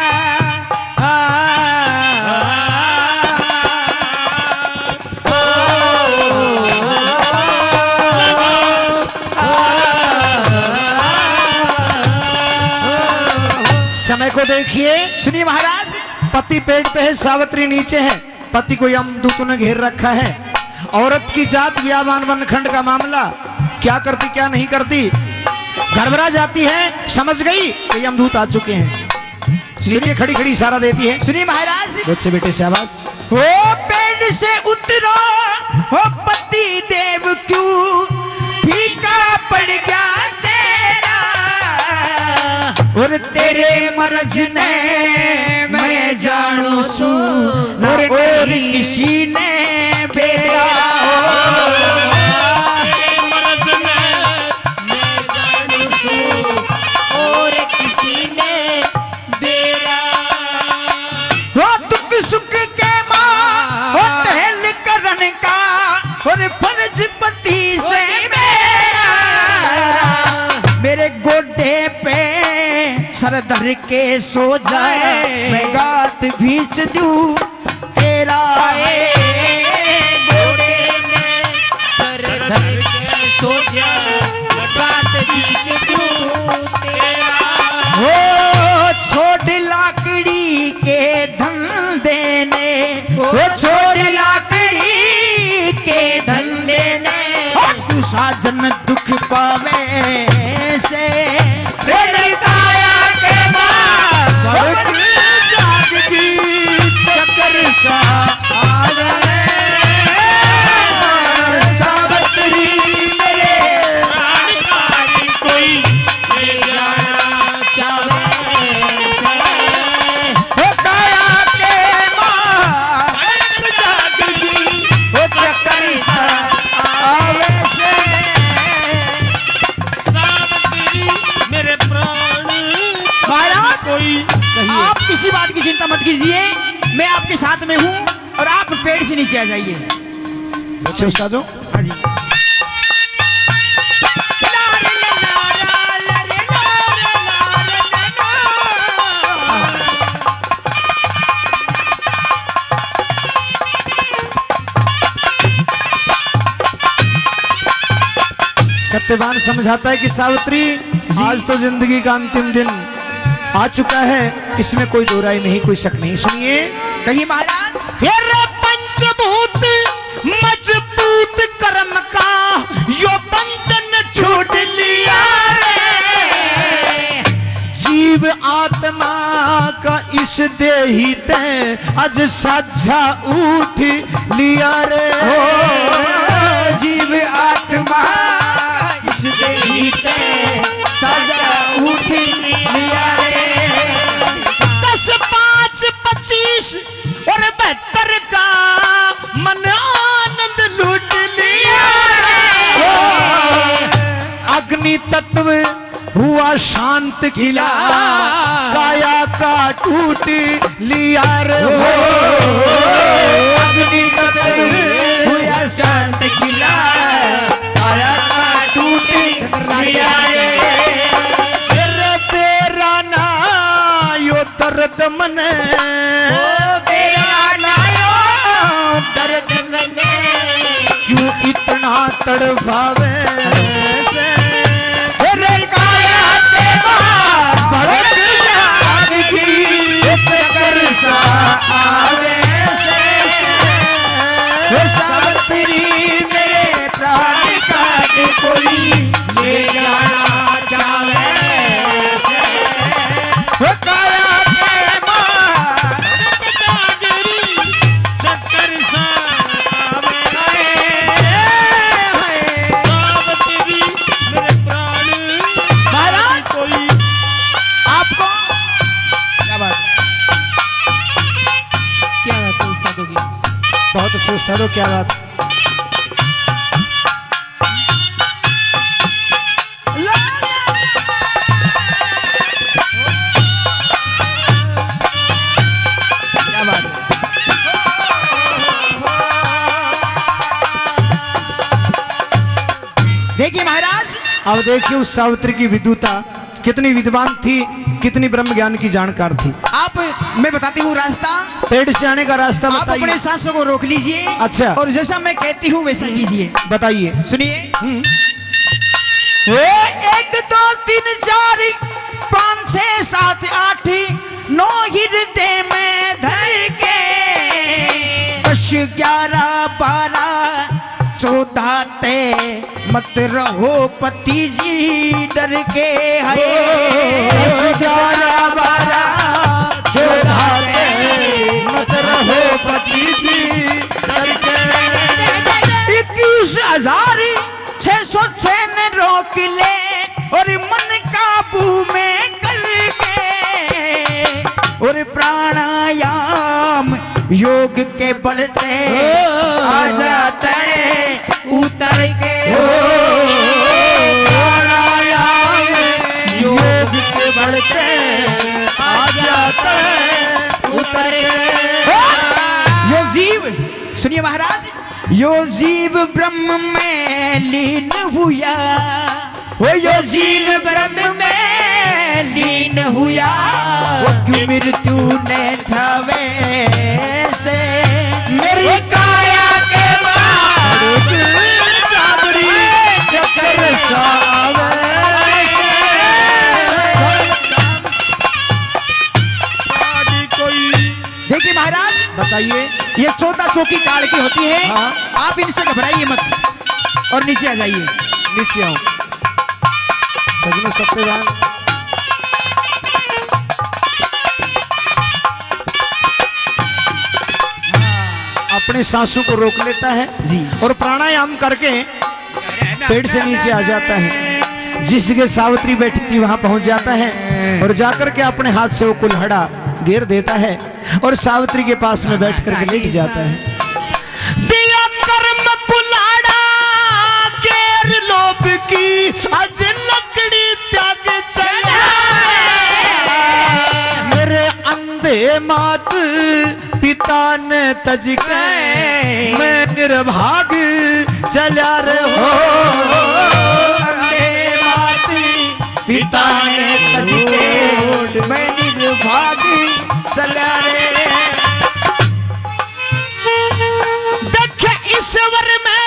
समय को देखिए। सुनिए महाराज, पति पेट पे है, सावित्री नीचे है, पति को यमदूतों ने घेर रखा है। औरत की जात व्यावान वनखंड का मामला, क्या करती क्या नहीं करती, घबरा जाती है, समझ गई कि यमदूत आ चुके हैं, नीचे खड़ी खड़ी इशारा देती है। सुनिए महाराज, बच्चे बेटे शाबाश। हो पेड़ से उतरो हो पति देव, क्यों फीका पड़ गया चेहरा, और तेरे मर्ज ने मैं जानू सू, और किसी ने बेरा, तेरे मर्ज में मैं जानू सू, और किसी ने बेरा, हो दुख सुख के माँ हो टहल करन का, और फर्ज पति से मेरा, मेरे गोडे पे सर धर के सो जाए, मैं गात भीच दूं तेरा, गोड़े में सर धर के सो जा, बात बीच दूं तेरा, हो छोड़ लाकड़ी के धंधे ने, हो छोड़ लाकड़ी के धंधे ने, तू साजन मन दुख पावे से तेरी काया के बाद जागती चक्कर सा आवे सावित्री मेरे प्राणकारी कोई ले जाना चाहे से हो काया के मां जागती हो चक्कर सा आवे से सावित्री मेरे प्राण महाराज कोई आप किसी बात की चिंता मत कीजिए, मैं आपके साथ में हूँ और आप पेड़ से नीचे आ जाइए। अच्छा उस्ताद हाँ जी। सत्यवान समझाता है कि सावित्री आज तो जिंदगी का अंतिम दिन आ चुका है, इसमें कोई दो राय नहीं, कोई शक नहीं। सुनिए कहीं महाराज हेरे पंचभूत मजबूत कर्म का यो बंधन छूट लिया रे, जीव आत्मा का इस देही ते आज साझा उठ लिया रे, जीव आत्मा इस देही ते साजा उठ लिया रे। 10, 5, 25 और 72 का मन आनंद लूट लिया रे, अग्नि तत्व हुआ शांत खिला, काया का टूट लिया रे, अग्नि तत्व हुआ शांत खिला, काया का टूट लिया रे। तेरे पेरा ना यो दर्द मने, तेरा नायो दर्द मने, क्यों इतना तड़पावे से, रे काया के भड़क जागती चक्कर सा आवे से, सावित्री मेरे प्राण काट कोई ले जाना चाहे से हो काया के मां जागरी चक्कर सा आवे सावित्री मेरे प्राण महाराज कोई आपको क्या बात क्या बात है उस्तादों की? बहुत अच्छे उस्ताद हो, क्या बात। ला, ला, क्या बात है। देखिए महाराज अब देखिए उस सावित्री की विद्वता कितनी विद्वान थी, कितनी ब्रह्म ज्ञान की जानकार थी। आप मैं बताती हूँ रास्ता, पेड़ से आने का रास्ता आप अपने बताइए। सांसों को रोक लीजिए। अच्छा। और जैसा मैं कहती हूँ वैसा कीजिए। बताइए। सुनिए। 1 2 3 4 5 6 7 8 9 हृदय में धर के 10 11 12 14 ते मत रहो पति जी डर के है 10 11 12 14 ते मत रहो पति जी डर के 21,606 ने रोक ले और मन काबू में करके और प्राणायाम योग के बलते आ जाता है उतर के प्राणायाम योग के बढ़ते आ जाता है उतर के। यो जीव सुनिए महाराज, यो जीव ब्रह्म में लीन हुआ, हो यो जीव ब्रह्म में लीन हुआ, वो क्यों मृत्यु ने थावे से मेरी काया के बाद चक्कर सावे देखिए महाराज, बताइए। ये 14 चौकी काल की होती है। हाँ। आप इनसे घबराइए मत और नीचे आ जाइए। नीचे आओ सजनों। सत्यवान अपने सांसों को रोक लेता है जी। और प्राणायाम करके पेड़ से नीचे आ जाता है। जिस जगह सावित्री बैठी थी वहां पहुंच जाता है और जाकर के अपने हाथ से वो कुल्हाड़ा घेर देता है और सावित्री के पास में बैठ करके लेट जाता है। दिया कर्म कुल्हाड़ा घेर लोभ की अज लकड़ी त्याग चला मेरे अंधे मात पिता ने तज के मैं निर्भाग चला रे हो। अंधे मात पिता ने तज के मैं निर्भाग चला रे। देखे ईश्वर में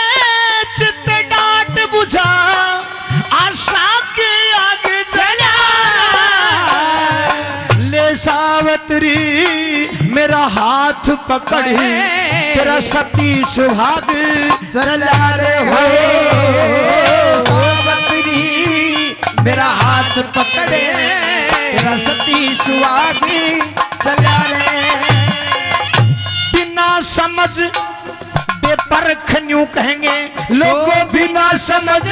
चित्त डांट बुझा आशा के आग चला ले सावित्री मेरा हाथ पकड़ तेरा सती सुहाग चला रे हो। सावित्री मेरा हाथ पकड़े तेरा सती सुहाग चला रे। बिना समझ बेपरख न्यू कहेंगे लोगों बिना समझ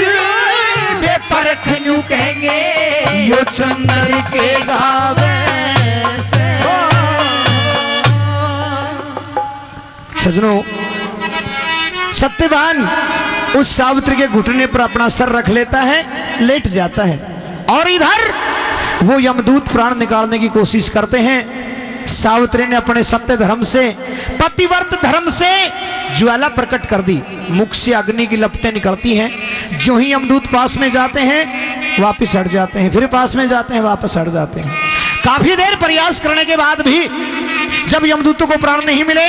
बेपरख न्यू कहेंगे यो चंद्र के गावे से। सजनों सत्यवान उस सावित्री के घुटने पर अपना सर रख लेता है, लेट जाता है और इधर वो यमदूत प्राण निकालने की कोशिश करते हैं। सावित्री ने अपने सत्य धर्म से पतिव्रत धर्म से ज्वाला प्रकट कर दी, मुख से अग्नि की लपटें निकलती हैं। जो ही यमदूत पास में जाते हैं वापस हट जाते हैं, फिर पास में जाते हैं वापस हट जाते हैं। काफी देर प्रयास करने के बाद भी जब यमदूतों को प्राण नहीं मिले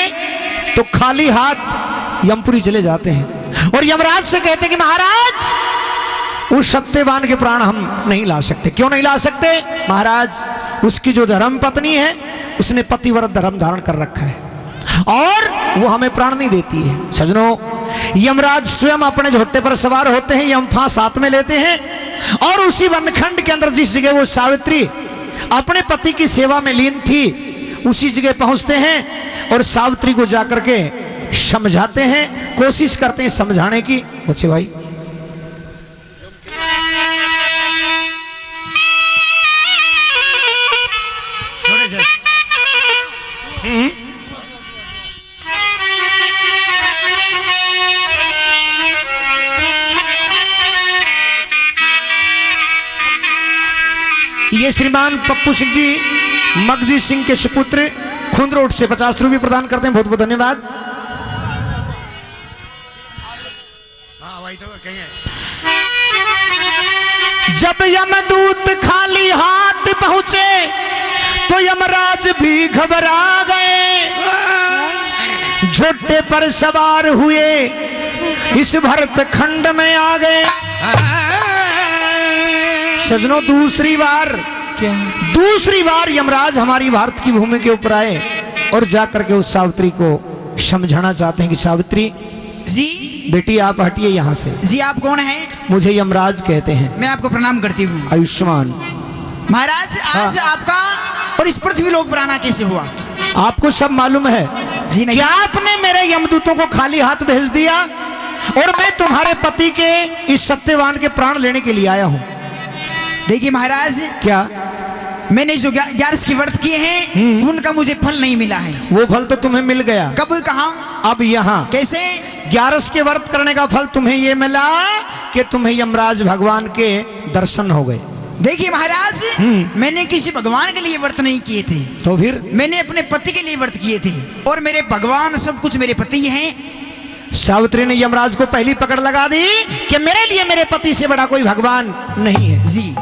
तो खाली हाथ यमपुरी चले जाते हैं और यमराज से कहते हैं कि महाराज उस सत्यवान के प्राण हम नहीं ला सकते। क्यों नहीं ला सकते महाराज? उसकी जो धर्म पत्नी है उसने पतिव्रत धर्म धारण कर रखा है और वो हमें प्राण नहीं देती है। सजनों यमराज स्वयं अपने झोटे पर सवार होते हैं, यमफा साथ में लेते हैं और उसी वनखंड के अंदर जिस जगह वो सावित्री अपने पति की सेवा में लीन थी उसी जगह पहुंचते हैं और सावित्री को जाकर के समझाते हैं, कोशिश करते हैं समझाने की। बच्चे भाई ये श्रीमान पप्पू सिंह जी मगजी सिंह के सुपुत्र खुंद रोड से 50 रुपये प्रदान करते हैं, बहुत बहुत धन्यवाद। जब यमदूत खाली हाथ पहुंचे तो यमराज भी घबरा गए, झोटे पर सवार हुए इस भरत खंड में आ गए। सजनों दूसरी बार यमराज हमारी भारत की भूमि के ऊपर आए और जाकर के उस सावित्री को समझाना चाहते हैं कि सावित्री जी बेटी आप हटिए यहाँ से। जी आप कौन हैं? मुझे यमराज कहते हैं। मैं आपको प्रणाम करती हूँ। आयुष्मान महाराज आज आपका और इस पृथ्वी लोक प्राणा कैसे हुआ? आपको सब मालूम है जी नहीं। क्या आपने मेरे यमदूतों को खाली हाथ भेज दिया और मैं तुम्हारे पति के इस सत्यवान के प्राण लेने के लिए आया हूँ। देखिए महाराज क्या मैंने जो 11 के व्रत किए हैं उनका मुझे फल नहीं मिला है। वो फल तो तुम्हें मिल गया। कब कहाँ? अब यहाँ कैसे? 11 के व्रत करने का फल तुम्हें ये मिला कि तुम्हें यमराज भगवान के दर्शन हो गए। देखिए महाराज मैंने किसी भगवान के लिए व्रत नहीं किए थे, तो फिर मैंने अपने पति के लिए व्रत किए थे और मेरे भगवान सब कुछ मेरे पति हैं। सावित्री ने यमराज को पहली पकड़ लगा दी कि मेरे लिए मेरे पति से बड़ा कोई भगवान नहीं है। जी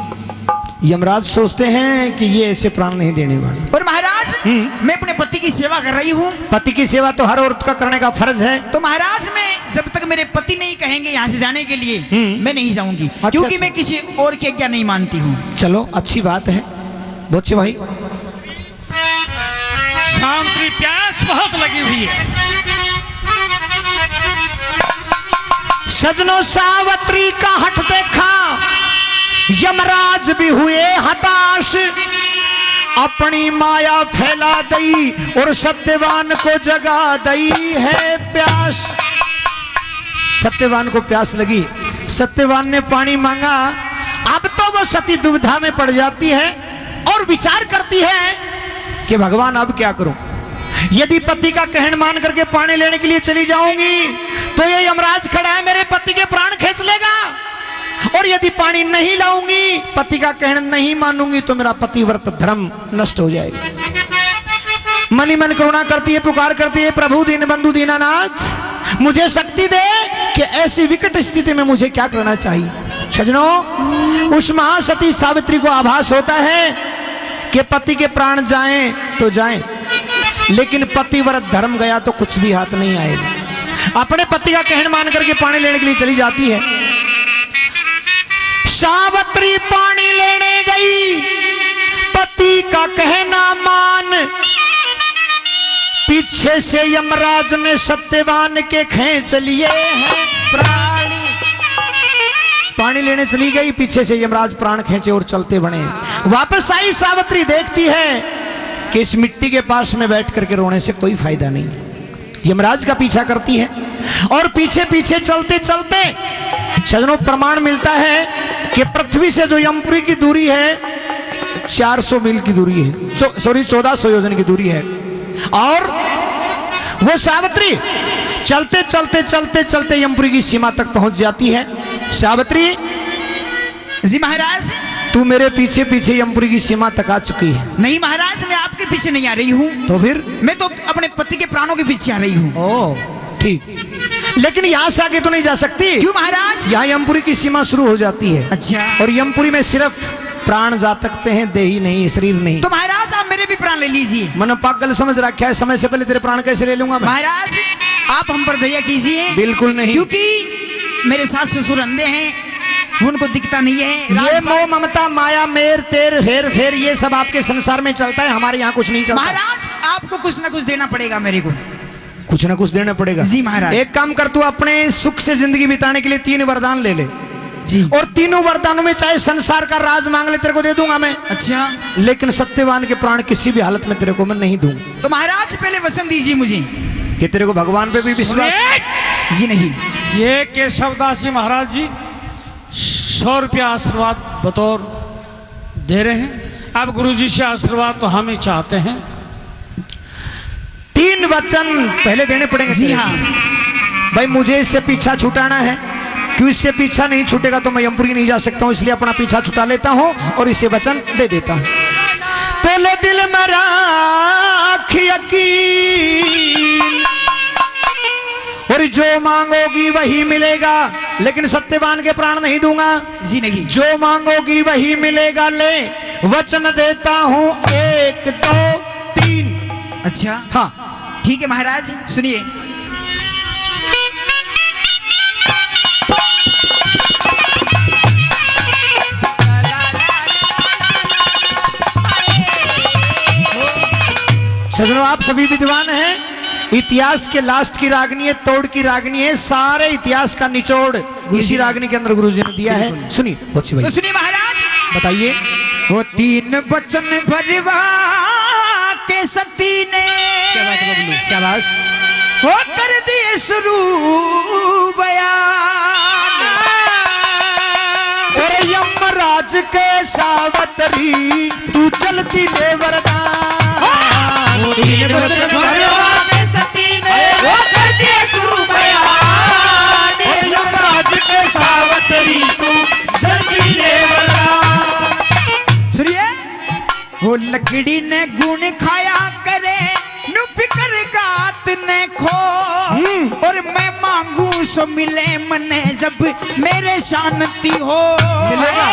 यमराज सोचते हैं कि ये ऐसे प्राण नहीं देने वाले। और महाराज मैं अपने पति की सेवा कर रही हूँ। पति की सेवा तो हर औरत का करने का फर्ज है। तो महाराज मैं जब तक मेरे पति नहीं कहेंगे यहाँ से जाने के लिए मैं नहीं जाऊंगी। अच्छा, क्योंकि अच्छा। मैं किसी और की आज्ञा नहीं मानती हूँ। चलो अच्छी बात है बोचे भाई। सावित्री प्यास बहुत लगी हुई है। सजनों सावित्री का हट देखा, यमराज भी हुए हताश, अपनी माया फैला दई और सत्यवान को जगा दई है प्यास। सत्यवान को प्यास लगी, सत्यवान ने पानी मांगा। अब तो वो सती दुविधा में पड़ जाती है और विचार करती है कि भगवान अब क्या करूं। यदि पति का कहन मान करके पानी लेने के लिए चली जाऊंगी तो ये यमराज खड़ा है, मेरे पति के प्राण खींच लेगा, और यदि पानी नहीं लाऊंगी, पति का कहन नहीं मानूंगी तो मेरा पतिव्रत धर्म नष्ट हो जाएगा। मन ही मन करुणा करती है, पुकार करती है, प्रभु दीन बंधु दीनानाथ मुझे शक्ति दे कि ऐसी विकट स्थिति में मुझे क्या करना चाहिए। सजनों, उस महासती सावित्री को आभास होता है कि पति के प्राण जाएं तो जाएं, लेकिन पतिव्रत धर्म गया तो कुछ भी हाथ नहीं आएगा। अपने पति का कहन मान करके पानी लेने के लिए चली जाती है। सावित्री पानी लेने गई, पति का कहना मान, पीछे से यमराज ने सत्यवान के खींच लिए हैं प्राण। पानी लेने चली गई, पीछे से यमराज प्राण खींचे और चलते बने। वापस आई सावित्री, देखती है कि इस मिट्टी के पास में बैठ करके रोने से कोई फायदा नहीं। यमराज का पीछा करती है और पीछे पीछे चलते चलते सजनों प्रमाण मिलता है कि पृथ्वी से जो यमपुरी की दूरी है 400 मील की दूरी है, सॉरी 1400 योजन की दूरी है। और वो सावित्री चलते चलते चलते चलते यमपुरी की सीमा तक पहुंच जाती है। सावित्री जी महाराज। तू मेरे पीछे पीछे यमपुरी की सीमा तक आ चुकी है। नहीं महाराज, मैं आपके पीछे नहीं आ रही हूँ। तो फिर? मैं तो अपने पति के प्राणों के पीछे आ रही हूँ। ओह ठीक, लेकिन यहाँ से आगे तो नहीं जा सकती। क्यों महाराज? यहाँ यमपुरी की सीमा शुरू हो जाती है। अच्छा। और यमपुरी में सिर्फ प्राण जा सकते हैं, देही नहीं, शरीर नहीं। तो महाराज आप मेरे भी प्राण ले लीजिए। मन पागल समझ रखा है, समय से पहले तेरे प्राण कैसे ले लूंगा मैं? महाराज आप हम पर दया कीजिए। बिल्कुल नहीं, क्योंकि मेरे सास ससुर अंधे हैं, उनको दिखता नहीं है। ये मोह ममता माया मेर तेर फेर फेर ये सब आपके संसार में चलता है, हमारे यहाँ कुछ नहीं चलता। महाराज आपको कुछ ना कुछ देना पड़ेगा मेरे को। कुछ ना कुछ देना पड़ेगा? जी महाराज। एक काम कर, तू अपने सुख से जिंदगी बिताने के लिए 3 वरदान ले ले जी, और तीनों वरदानों में चाहे संसार का राज मांग ले, तेरे को दे दूंगा मैं। अच्छा। लेकिन सत्यवान के प्राण किसी भी हालत में तेरे को मैं नहीं दूंगा। तो महाराज पहले वचन दीजिए मुझे कि तेरे को भगवान पे भी विश्वास? जी नहीं। ये केशवदास जी महाराज जी 100 रुपया आशीर्वाद बतौर दे रहे हैं। अब गुरुजी से आशीर्वाद तो हम ही चाहते हैं। 3 वचन पहले देने पड़ेंगे। जी हाँ भाई, मुझे इससे पीछा छुटाना है, क्यों इससे पीछा नहीं छूटेगा तो मैं यमपुरी नहीं जा सकता हूं, इसलिए अपना पीछा छुटा लेता हूं और इसे वचन दे देता हूं। तेरे दिल में राख यकीन, और जो मांगोगी वही मिलेगा, लेकिन सत्यवान के प्राण नहीं दूंगा। जी नहीं। जो मांगोगी वही मिलेगा, ले वचन देता हूं 1 2 3। अच्छा हाँ ठीक है महाराज, सुनिए। सजनों, आप सभी विद्वान हैं, इतिहास के लास्ट की रागनी है, तोड़ की रागनी है, सारे इतिहास का निचोड़ इसी रागनी के अंदर गुरुजी ने दिया है। सुनिए तो सुनिए महाराज, बताइए। वो 3 वचन भरवा के सती ने शाबाश, वो कर दिए शुरू बयान, और यमराज के सावित्री तू चलती ले वरदान। 3 वचन भरवा के सती ने वो कर दिए शुरू बयान, और यमराज के सावित्री तू चलती ले वरदान। सुनिए। वो लकड़ी ने गुण खाया करे, नु फिकर गात ने खो, और मैं मांगू सो मिले मने जब मेरे शांति हो। मिलेगा।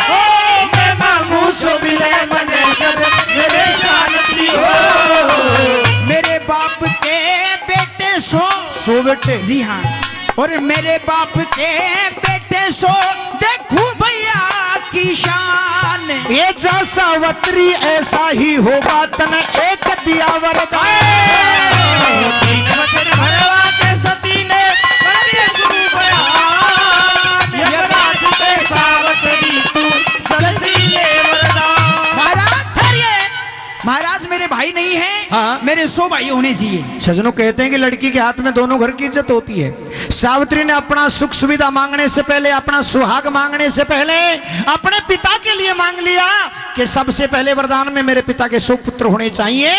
मैं मांगू सो मिले मने जब मेरे शांति हो। मेरे बाप के बेटे सो बेटे। जी हाँ, और मेरे बाप के बेटे सो देखूं भैया की शान। ये जा सावित्री ऐसा ही होगा, तने एक दिया वरदान। 3 वचन भरवा के सती ने कर दिए शुरू बयान, महाराज मेरे भाई नहीं है, हाँ। मेरे 100 भाई होने चाहिए। सज्जनों कहते हैं कि लड़की के हाथ में दोनों घर की इज्जत होती है। सावित्री ने अपना सुख सुविधा मांगने से पहले, अपना सुहाग मांगने से पहले अपने पिता के लिए मांग लिया कि सबसे पहले वरदान में मेरे पिता के 100 पुत्र होने चाहिए,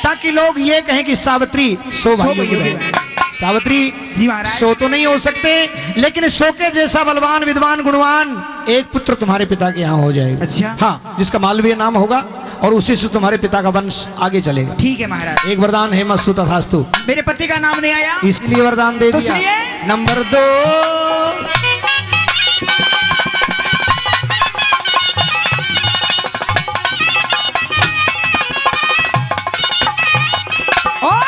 ताकि लोग ये कहें कि सावित्री 100 भाइयों की बहन। सावित्री जी महाराज। 100 तो नहीं हो सकते, लेकिन 100 के जैसा बलवान, विद्वान, गुणवान एक पुत्र तुम्हारे पिता के यहाँ हो जाएगा। अच्छा। हाँ, जिसका मालवीय नाम होगा और उसी से तुम्हारे पिता का वंश आगे चलेगा। ठीक है महाराज। एक वरदान है मस्तु तथास्तु, मेरे पति का नाम नहीं आया, इसलिए वरदान दे तो दिया। सुनिए। नंबर 2, और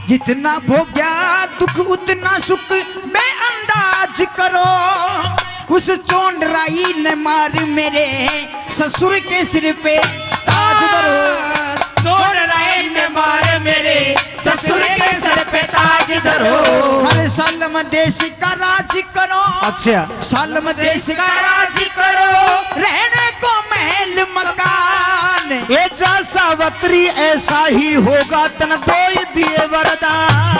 जितना भोग्या दुख उतना सुख मैं अंदाज करो, उस चोंडराई ने मार मेरे ससुर के सिर पे ताज धरो। चोंडराई ने मार मेरे ससुर के सर पे ताज धरो। हर सालम देश का राज करो, अच्छा, सालम देश का राज करो, रहने को महल मकान। ये जा सावित्री ऐसा ही होगा तन कोई दिए वरदान।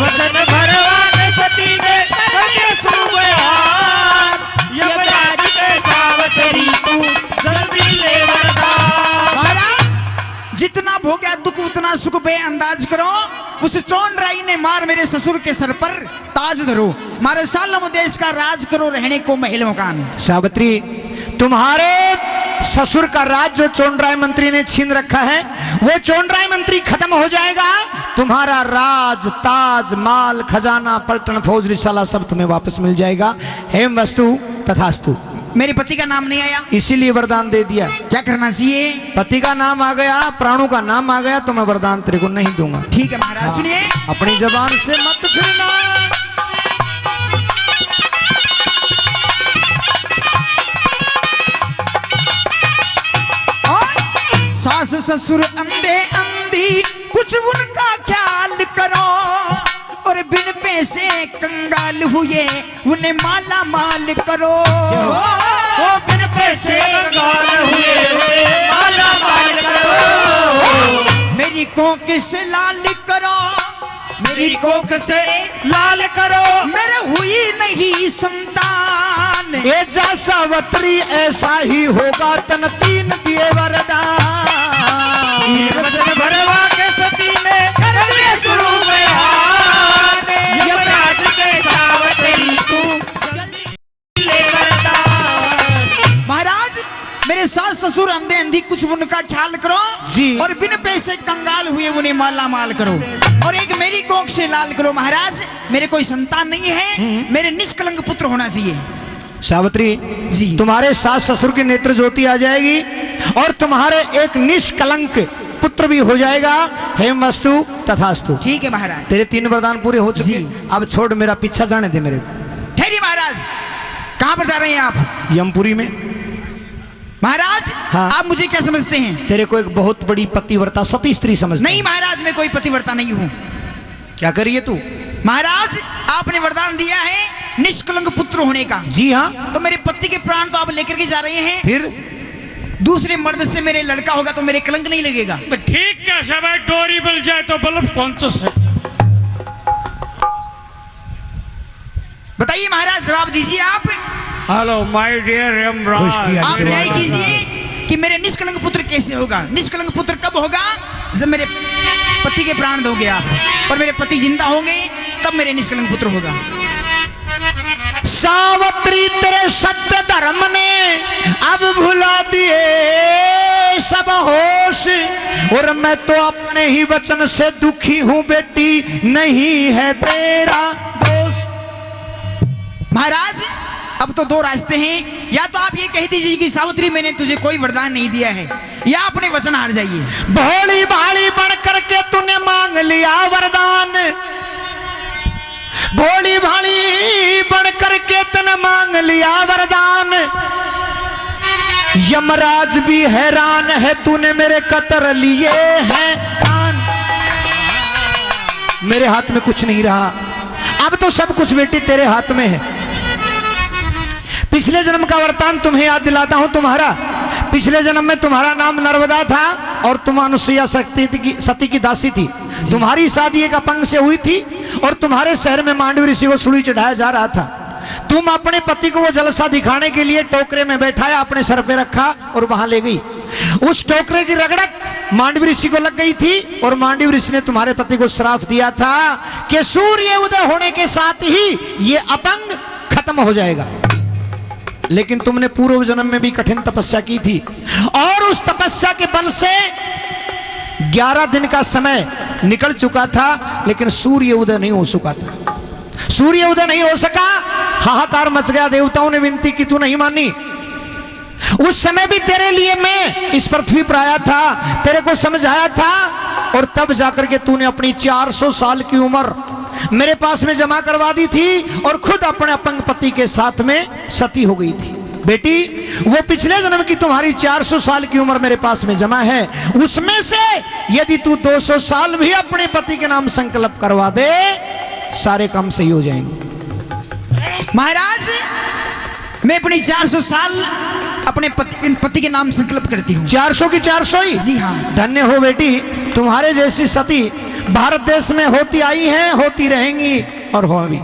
वचन भरवान सती ने करके सुबहान, यमराज के सावित्री तू जल्दी ले वरदान। महाराज जितना भोग्या दुख उतना सुख बे अंदाज करो, उस चोंडराई ने मार मेरे ससुर के सर पर ताज धरो, मारे सालम देश का राज करो, रहने को महल मकान। सावित्री, तुम्हारे ससुर का राज जो चोंडराय मंत्री ने छीन रखा है, वो चोंडराय मंत्री खत्म हो जाएगा, तुम्हारा राज, ताज, माल, खजाना, पलटन, फौज, रिसाला सब तुम्हें वापस मिल जाएगा। हेम वस्तु तथास्तु। मेरे पति का नाम नहीं आया, इसीलिए वरदान दे दिया। क्या करना चाहिए? पति का नाम आ गया, प्राणों का नाम आ गया, तो मैं वरदान तेरे को नहीं दूंगा। ठीक है महाराज। हाँ, सुनिए। अपनी जबान से मत फिरना। और सास ससुर अंधे अंधी कुछ उनका ख्याल करो, और बिन पैसे कंगाल हुए उन्हें माला माल करो। ओ बिन पैसे कंगाल हुए माला माल करो। मेरी कोख से लाल करो, मेरी कोख से लाल करो। मेरे हुई नहीं संतान। ये जा सावित्री ऐसा ही होगा तन 3 दिए वरदान। वचन भरवा के सती ने कर दिए शुरू बयान, यमराज के सावित्री तू जल्दी ले वरदान। महाराज मेरे सास ससुर अंधे अंधी कुछ उनका ख्याल करो जी। और बिन पैसे कंगाल हुए उन्हें माला माल करो, और एक मेरी कोख से लाल करो। महाराज मेरे कोई संतान नहीं है, मेरे निष्कलंक पुत्र होना चाहिए। सावित्री जी। तुम्हारे सास ससुर की नेत्र ज्योति आ जाएगी और तुम्हारे एक निष्कलंक पुत्र भी हो जाएगा। हेम वस्तु तथास्तु। ठीक है महाराज। तेरे 3 वरदान पूरे हो चुके जी। हैं। अब छोड़, मेरा पीछा जाने दे मेरे। ठहरिए महाराज, कहाँ पर जा रहे हैं आप? यमपुरी में। महाराज हाँ। आप मुझे क्या समझते हैं? तेरे को एक बहुत बड़ी पतिव्रता सती स्त्री समझता नहीं महाराज, मैं कोई पतिव्रता नहीं हूँ। क्या करिए तू? महाराज आपने वरदान दिया है निष्कलंक पुत्र होने का। जी हाँ। तो मेरे पति के प्राण तो आप लेकर के जा रहे हैं, फिर दूसरे मर्द से मेरे लड़का होगा तो मेरे कलंक नहीं लगेगा। ठीक क्या सब है, डोरी बल जाए तो बल्ब कौन सा है? बताइए महाराज, जवाब दीजिए आप। हेलो माय डियर यमराज, आप न्याय कीजिए कि मेरे निष्कलंक पुत्र कैसे होगा। निष्कलंक पुत्र कब होगा? जब मेरे पति के प्राण दोगे आप, और मेरे पति जिंदा होंगे तब मेरे निष्कलंक पुत्र होगा। सावित्री तेरे सत्य धर्म ने अब भुला दिए सब होश, और मैं तो अपने ही वचन से दुखी हूँ बेटी, नहीं है तेरा दोष। महाराज अब तो 2 रास्ते हैं, या तो आप ये कह दीजिए कि सावित्री मैंने तुझे कोई वरदान नहीं दिया है, या अपने वचन हार जाइए। भोली भाली बन करके तूने मांग लिया वरदान, भोली भाली बन करके तूने मांग लिया वरदान। यमराज भी हैरान है, तूने मेरे कतर लिए हैं कान। मेरे हाथ में कुछ नहीं रहा, अब तो सब कुछ बेटी तेरे हाथ में है। पिछले जन्म का वरदान तुम्हें याद दिलाता हूं तुम्हारा। पिछले जन्म में तुम्हारा नाम नर्मदा था और तुम अनुसुईया सती की दासी थी। तुम्हारी शादी एक अपंग से हुई थी और तुम्हारे शहर में मांडवी ऋषि को सूली चढ़ाया जा रहा था। तुम अपने पति को वो जलसा दिखाने के लिए टोकरे में बैठाया, अपने सर पे रखा और वहां ले गई। उस टोकरे की रगड़क मांडवी ऋषि को लग गई थी और मांडवी ऋषि ने तुम्हारे पति को श्राप दिया था कि सूर्य उदय होने के साथ ही ये अपंग खत्म हो जाएगा। लेकिन तुमने पूर्व जन्म में भी कठिन तपस्या की थी और उस तपस्या के बल से 11 दिन का समय निकल चुका था, लेकिन सूर्य उदय नहीं हो सका था। सूर्य उदय नहीं हो सका, हाहाकार मच गया। देवताओं ने विनती की, तू नहीं मानी। उस समय भी तेरे लिए मैं इस पृथ्वी पर आया था, तेरे को समझाया था और तब जाकर के तूने अपनी 400 साल की उम्र मेरे पास में जमा करवा दी थी और खुद अपने अपंग पति के साथ में सती हो गई थी। बेटी, वो पिछले जन्म की तुम्हारी 400 साल की उम्र मेरे पास में जमा है, उसमें से यदि तू 200 साल भी अपने पति के नाम संकल्प करवा दे, सारे काम सही हो जाएंगे। महाराज, मैं अपनी 400 साल अपने पति के नाम संकल्प करती हूँ। 400 की 400 ही? जी हाँ। धन्य हो बेटी, तुम्हारे जैसी सती भारत देश में होती आई हैं, होती रहेंगी और होंगी।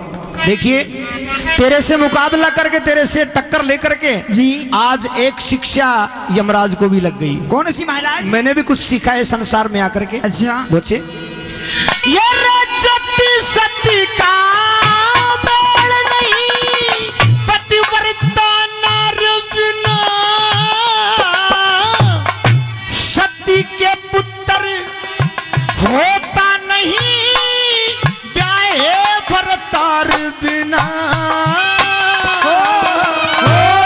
देखिए, तेरे से मुकाबला करके, तेरे से टक्कर लेकर के जी आज एक शिक्षा यमराज को भी लग गई। कौन सी महाराज? मैंने भी कुछ सीखा है संसार में आकर के। अच्छा, बच्चे, ये रजती सती का मेल नहीं, पतिव्रता नर बिना, सती के पुत्र होता नहीं, ब्याहे भरतार बिना।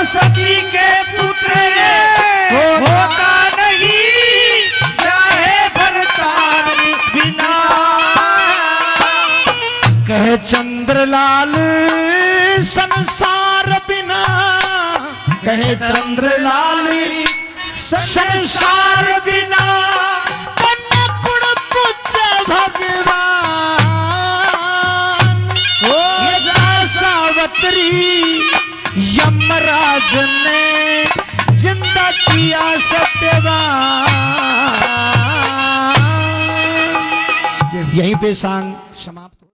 सती के पुत्र होता नहीं, ब्याहे भरतार बिना। कहे चंद्रलाल संसार बिना, कहे चंद्रलाल संसार बिना, गुण पुच भगवान ये सावत्री यमराज ने जिंदा किया सत्यवान। यहीं पे सांग समाप्त।